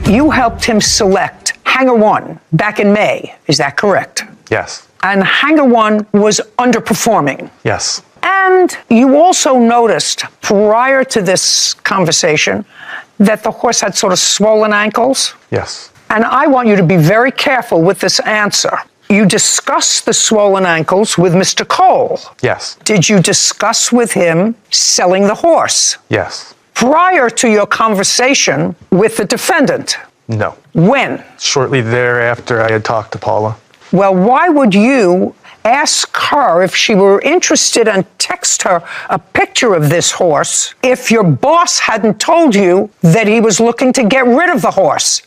you helped him select Hanger 1 back in May. Is that correct? Yes. And Hanger 1 was underperforming. Yes. And you also noticed prior to this conversation that the horse had sort of swollen ankles. Yes. And I want you to be very careful with this answer. You discussed the swollen ankles with Mr. Cole. Yes. Did you discuss with him selling the horse? Yes. Prior to your conversation with the defendant? No. When? Shortly thereafter, I had talked to Paula. Well, why would you ask her if she were interested and text her a picture of this horse if your boss hadn't told you that he was looking to get rid of the horse?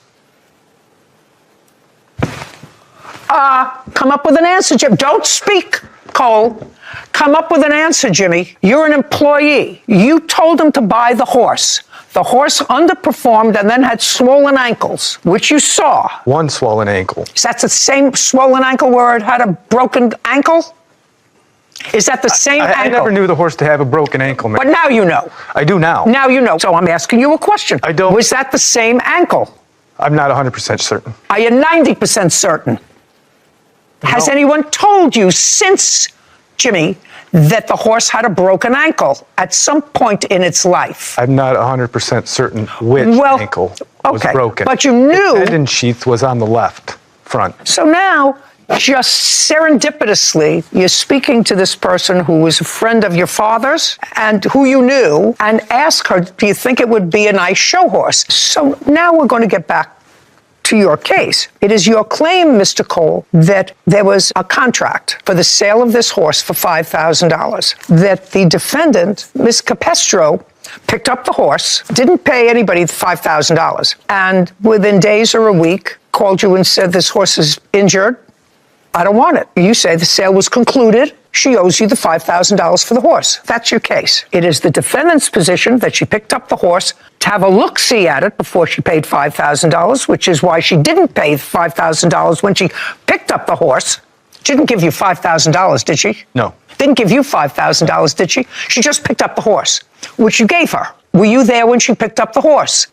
Come up with an answer, Jim. Don't speak, Cole. Come up with an answer, Jimmy. You're an employee. You told him to buy the horse. The horse underperformed and then had swollen ankles, which you saw. One swollen ankle. Is that the same swollen ankle where it had a broken ankle? Is that the same ankle? I never knew the horse to have a broken ankle, man. But now you know. I do now. Now you know. So I'm asking you a question. I don't. Was that the same ankle? I'm not 100% certain. Are you 90% certain? No. Has anyone told you since, Jimmy, that the horse had a broken ankle at some point in its life? I'm not 100% certain which ankle was broken. But you knew. The tendon sheath was on the left front. So now, just serendipitously, you're speaking to this person who was a friend of your father's and who you knew, and ask her, do you think it would be a nice show horse? So now we're going to get back to your case. It is your claim, Mr. Cole, that there was a contract for the sale of this horse for $5,000, that the defendant, Ms. Capestro, picked up the horse, didn't pay anybody the $5,000, and within days or a week called you and said, this horse is injured, I don't want it. You say the sale was concluded. She owes you the $5,000 for the horse. That's your case. It is the defendant's position that she picked up the horse to have a look-see at it before she paid $5,000, which is why she didn't pay $5,000 when she picked up the horse. She didn't give you $5,000, did she? No. Didn't give you $5,000, did she? She just picked up the horse, which you gave her. Were you there when she picked up the horse?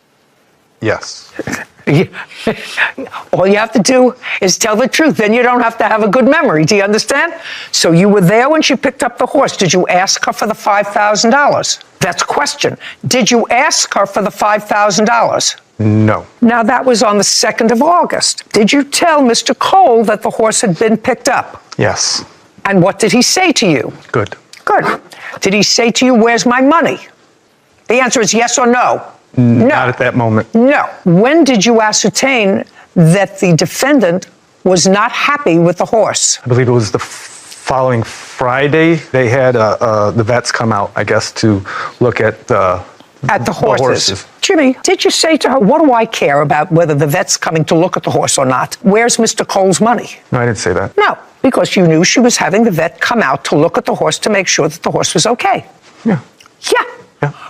Yes. All you have to do is tell the truth. Then you don't have to have a good memory. Do you understand? So you were there when she picked up the horse. Did you ask her for the $5,000? That's a question. Did you ask her for the $5,000? No. Now, that was on the 2nd of August. Did you tell Mr. Cole that the horse had been picked up? Yes. And what did he say to you? Good. Good. Did he say to you, where's my money? The answer is yes or no. No. Not at that moment. No. When did you ascertain that the defendant was not happy with the horse? I believe it was the following Friday. They had the vets come out, I guess, to look at the horses. Jimmy, did you say to her, what do I care about whether the vet's coming to look at the horse or not? Where's Mr. Cole's money? No, I didn't say that. No, because you knew she was having the vet come out to look at the horse to make sure that the horse was okay. Yeah. Yeah.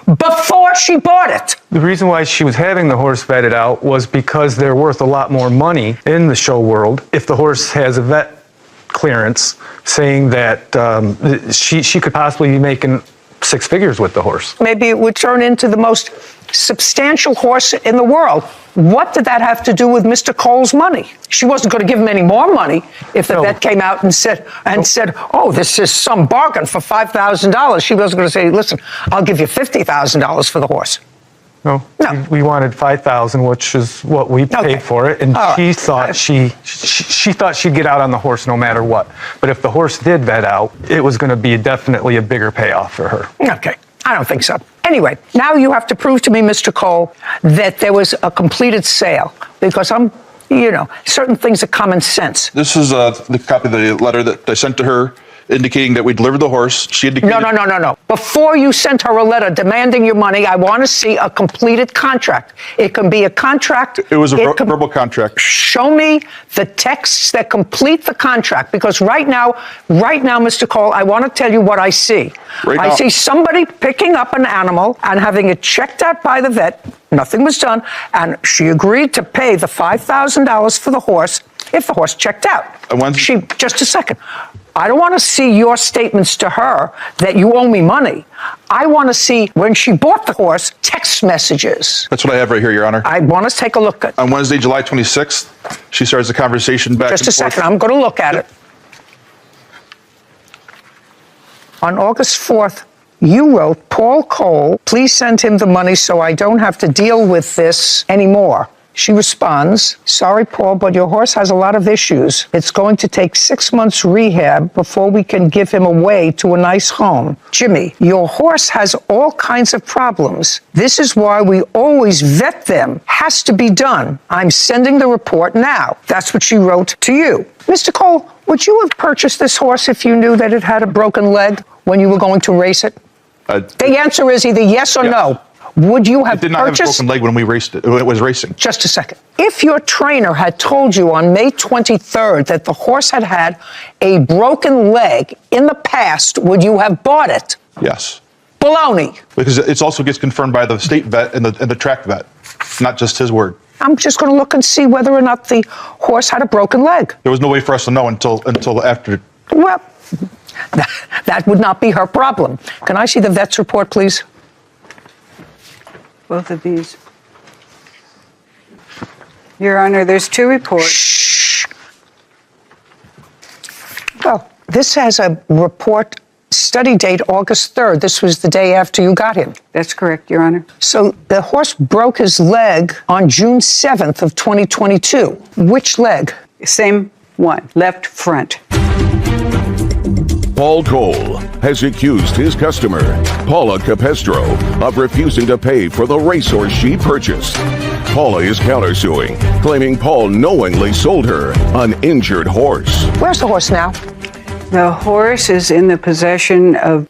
Before she bought it. The reason why she was having the horse vetted out was because they're worth a lot more money in the show world if the horse has a vet clearance saying that she could possibly be making 6 figures with the horse. Maybe it would turn into the most substantial horse in the world. What did that have to do with Mr. Cole's money? She wasn't going to give him any more money if the vet came out and said, oh, this is some bargain for $5,000. She wasn't going to say, listen, I'll give you $50,000 for the horse. No. We wanted $5,000, which is what we paid for it, and she thought she thought she'd get out on the horse no matter what. But if the horse did vet out, it was going to be definitely a bigger payoff for her. Okay, I don't think so. Anyway, now you have to prove to me, Mr. Cole, that there was a completed sale, because certain things are common sense. This is the copy of the letter that I sent to her. indicating that we delivered the horse. She indicated. No. Before you sent her a letter demanding your money, I want to see a completed contract. It can be a contract. It was a verbal contract. Show me the texts that complete the contract, because right now, Mr. Cole, I want to tell you what I see. I see somebody picking up an animal and having it checked out by the vet. Nothing was done, and she agreed to pay the $5,000 for the horse if the horse checked out. Just a second. I don't want to see your statements to her that you owe me money. I want to see, when she bought the horse, text messages. That's what I have right here, Your Honor. I want to take a look at. On Wednesday, July 26th, she starts the conversation back. Just a second. I'm going to look at it. On August 4th, you wrote, Paul Cole, please send him the money so I don't have to deal with this anymore. She responds, sorry, Paul, but your horse has a lot of issues. It's going to take 6 months rehab before we can give him away to a nice home. Jimmy, your horse has all kinds of problems. This is why we always vet them. Has to be done. I'm sending the report now. That's what she wrote to you. Mr. Cole, would you have purchased this horse if you knew that it had a broken leg when you were going to race it? The answer is either yes or no. Would you have purchased? It did not have a broken leg when we raced it. It was racing. Just a second. If your trainer had told you on May 23rd that the horse had had a broken leg in the past, would you have bought it? Yes. Baloney. Because it also gets confirmed by the state vet and the track vet, not just his word. I'm just going to look and see whether or not the horse had a broken leg. There was no way for us to know until after. Well, that would not be her problem. Can I see the vet's report, please? Both of these. Your Honor, there's two reports. Shh. Well, this has a report, study date August 3rd. This was the day after you got him. That's correct, Your Honor. So the horse broke his leg on June 7th of 2022. Which leg? Same one, left front. Paul Cole has accused his customer, Paula Capestro, of refusing to pay for the racehorse she purchased. Paula is countersuing, claiming Paul knowingly sold her an injured horse. Where's the horse now? The horse is in the possession of...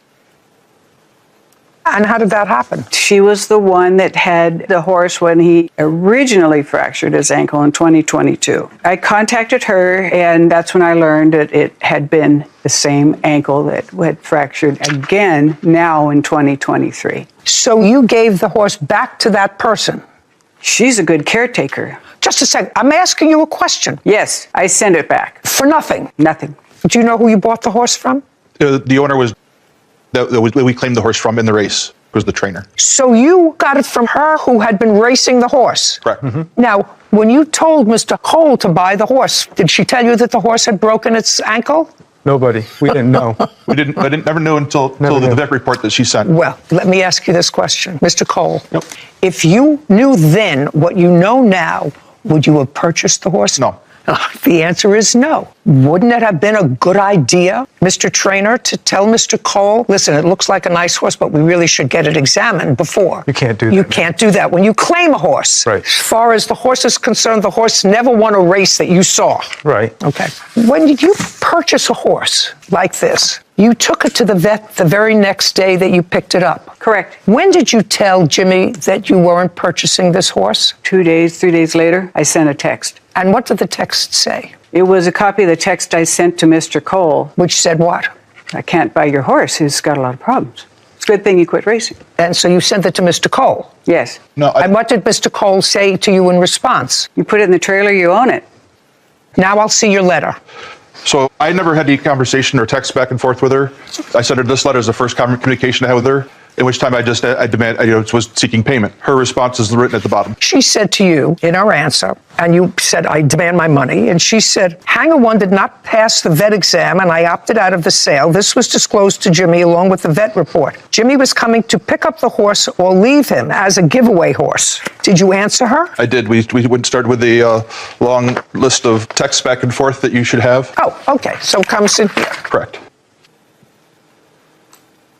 And how did that happen? She was the one that had the horse when he originally fractured his ankle in 2022. I contacted her, and that's when I learned that it had been the same ankle that had fractured again now in 2023. So you gave the horse back to that person? She's a good caretaker. Just a second. I'm asking you a question. Yes, I sent it back. For nothing? Nothing. Do you know who you bought the horse from? The owner was... that we claimed the horse from in the race was the trainer. So you got it from her who had been racing the horse? Correct. Mm-hmm. Now, when you told Mr. Cole to buy the horse, did she tell you that the horse had broken its ankle? Nobody. We didn't know. I never knew until the vet report that she sent. Well, let me ask you this question, Mr. Cole. Yep. If you knew then what you know now, would you have purchased the horse? No. The answer is no. Wouldn't it have been a good idea, Mr. Trainer, to tell Mr. Cole, listen, it looks like a nice horse, but we really should get it examined before? You can't do that. You can't do that when you claim a horse. Right. As far as the horse is concerned, the horse never won a race that you saw. Right. Okay. When did you purchase a horse like this? You took it to the vet the very next day that you picked it up. Correct. When did you tell Jimmy that you weren't purchasing this horse? 2 days, 3 days later, I sent a text. And what did the text say? It was a copy of the text I sent to Mr. Cole. Which said what? I can't buy your horse. He's got a lot of problems. It's a good thing he quit racing. And so you sent it to Mr. Cole? Yes. No. And what did Mr. Cole say to you in response? You put it in the trailer, you own it. Now I'll see your letter. So I never had any conversation or text back and forth with her. I sent her this letter as the first communication I had with her, in which time I was seeking payment. Her response is written at the bottom. She said to you in her answer, and you said, I demand my money. And she said, Hanger 1 did not pass the vet exam and I opted out of the sale. This was disclosed to Jimmy along with the vet report. Jimmy was coming to pick up the horse or leave him as a giveaway horse. Did you answer her? I did. We went start with a long list of texts back and forth that you should have. Oh, okay. So it comes in here. Correct.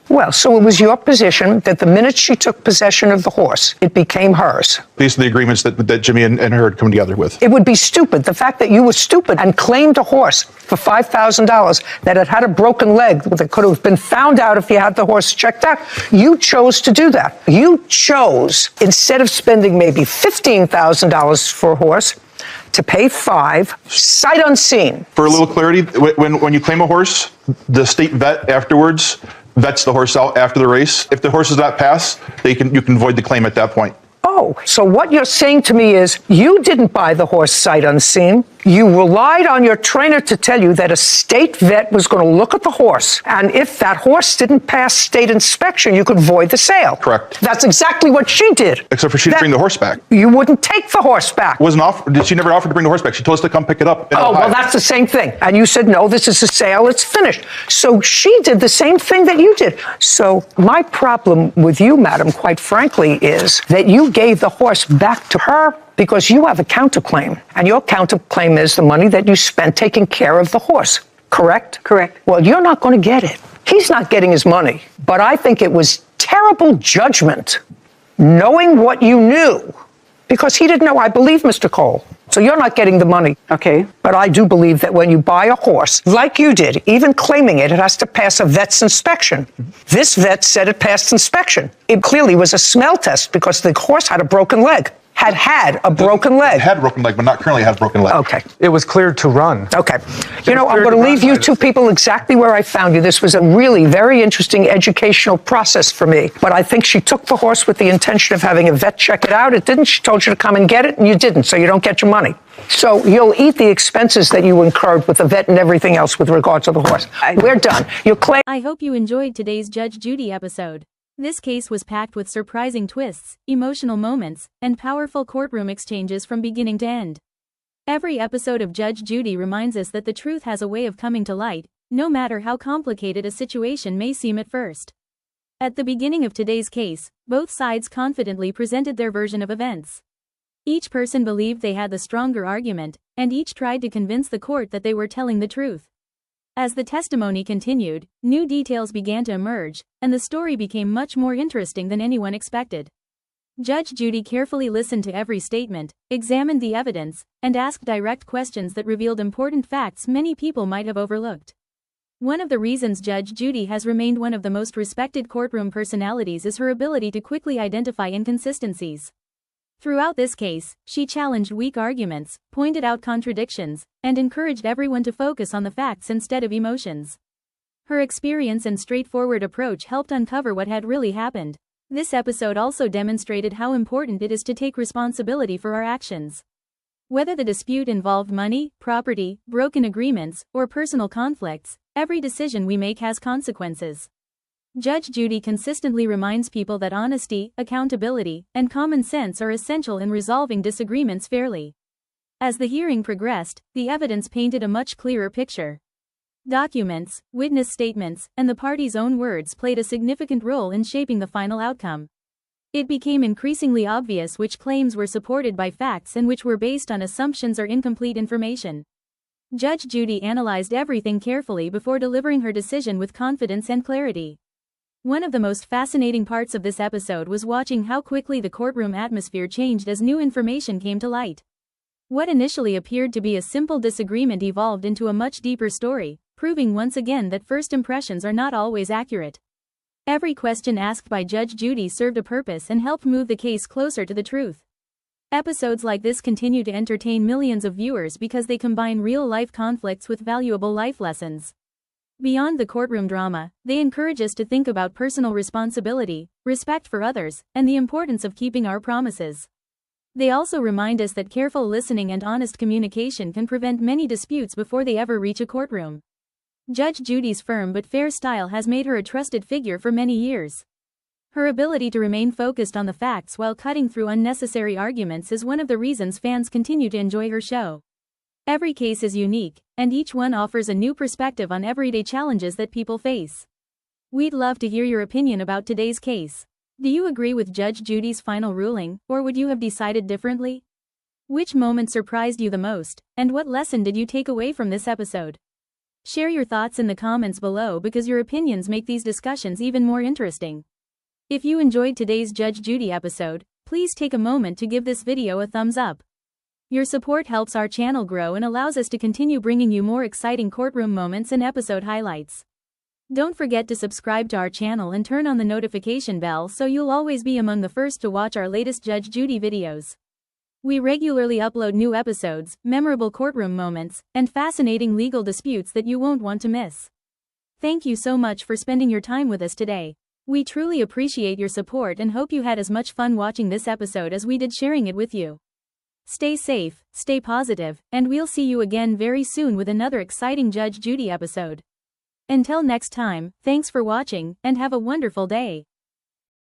Well, so it was your position that the minute she took possession of the horse, it became hers. These are the agreements that Jimmy and her had come together with. It would be stupid. The fact that you were stupid and claimed a horse for $5,000 that it had a broken leg that could have been found out if you had the horse checked out, you chose to do that. You chose, instead of spending maybe $15,000 for a horse, to pay $5,000, sight unseen. For a little clarity, when you claim a horse, the state vet afterwards vets the horse out after the race. If the horse does not pass, you can void the claim at that point. Oh, so what you're saying to me is you didn't buy the horse sight unseen. You relied on your trainer to tell you that a state vet was going to look at the horse, and if that horse didn't pass state inspection, you could void the sale. Correct. That's exactly what she did. Except for she didn't bring the horse back. You wouldn't take the horse back. She never offered to bring the horse back. She told us to come pick it up. Oh, well, that's the same thing. And you said, no, this is a sale, it's finished. So she did the same thing that you did. So my problem with you, madam, quite frankly, is that you gave the horse back to her because you have a counterclaim. And your counterclaim is the money that you spent taking care of the horse. Correct? Correct. Well, you're not going to get it. He's not getting his money. But I think it was terrible judgment, knowing what you knew, because he didn't know. I believe Mr. Cole. So you're not getting the money. Okay. But I do believe that when you buy a horse, like you did, even claiming it, it has to pass a vet's inspection. This vet said it passed inspection. It clearly was a smell test because the horse had a broken leg. Had a broken leg. It had a broken leg, but not currently has a broken leg. Okay. It was cleared to run. Okay. You know, I'm going to leave you two people exactly where I found you. This was a really very interesting educational process for me. But I think she took the horse with the intention of having a vet check it out. It didn't. She told you to come and get it, and you didn't, so you don't get your money. So you'll eat the expenses that you incurred with the vet and everything else with regard to the horse. We're done. You'll claim. I hope you enjoyed today's Judge Judy episode. This case was packed with surprising twists, emotional moments, and powerful courtroom exchanges from beginning to end. Every episode of Judge Judy reminds us that the truth has a way of coming to light, no matter how complicated a situation may seem at first. At the beginning of today's case, both sides confidently presented their version of events. Each person believed they had the stronger argument, and each tried to convince the court that they were telling the truth. As the testimony continued, new details began to emerge, and the story became much more interesting than anyone expected. Judge Judy carefully listened to every statement, examined the evidence, and asked direct questions that revealed important facts many people might have overlooked. One of the reasons Judge Judy has remained one of the most respected courtroom personalities is her ability to quickly identify inconsistencies. Throughout this case, she challenged weak arguments, pointed out contradictions, and encouraged everyone to focus on the facts instead of emotions. Her experience and straightforward approach helped uncover what had really happened. This episode also demonstrated how important it is to take responsibility for our actions. Whether the dispute involved money, property, broken agreements, or personal conflicts, every decision we make has consequences. Judge Judy consistently reminds people that honesty, accountability, and common sense are essential in resolving disagreements fairly. As the hearing progressed, the evidence painted a much clearer picture. Documents, witness statements, and the parties' own words played a significant role in shaping the final outcome. It became increasingly obvious which claims were supported by facts and which were based on assumptions or incomplete information. Judge Judy analyzed everything carefully before delivering her decision with confidence and clarity. One of the most fascinating parts of this episode was watching how quickly the courtroom atmosphere changed as new information came to light. What initially appeared to be a simple disagreement evolved into a much deeper story, proving once again that first impressions are not always accurate. Every question asked by Judge Judy served a purpose and helped move the case closer to the truth. Episodes like this continue to entertain millions of viewers because they combine real-life conflicts with valuable life lessons. Beyond the courtroom drama, they encourage us to think about personal responsibility, respect for others, and the importance of keeping our promises. They also remind us that careful listening and honest communication can prevent many disputes before they ever reach a courtroom. Judge Judy's firm but fair style has made her a trusted figure for many years. Her ability to remain focused on the facts while cutting through unnecessary arguments is one of the reasons fans continue to enjoy her show. Every case is unique, and each one offers a new perspective on everyday challenges that people face. We'd love to hear your opinion about today's case. Do you agree with Judge Judy's final ruling, or would you have decided differently? Which moment surprised you the most, and what lesson did you take away from this episode? Share your thoughts in the comments below because your opinions make these discussions even more interesting. If you enjoyed today's Judge Judy episode, please take a moment to give this video a thumbs up. Your support helps our channel grow and allows us to continue bringing you more exciting courtroom moments and episode highlights. Don't forget to subscribe to our channel and turn on the notification bell so you'll always be among the first to watch our latest Judge Judy videos. We regularly upload new episodes, memorable courtroom moments, and fascinating legal disputes that you won't want to miss. Thank you so much for spending your time with us today. We truly appreciate your support and hope you had as much fun watching this episode as we did sharing it with you. Stay safe, stay positive, and we'll see you again very soon with another exciting Judge Judy episode. Until next time, thanks for watching, and have a wonderful day.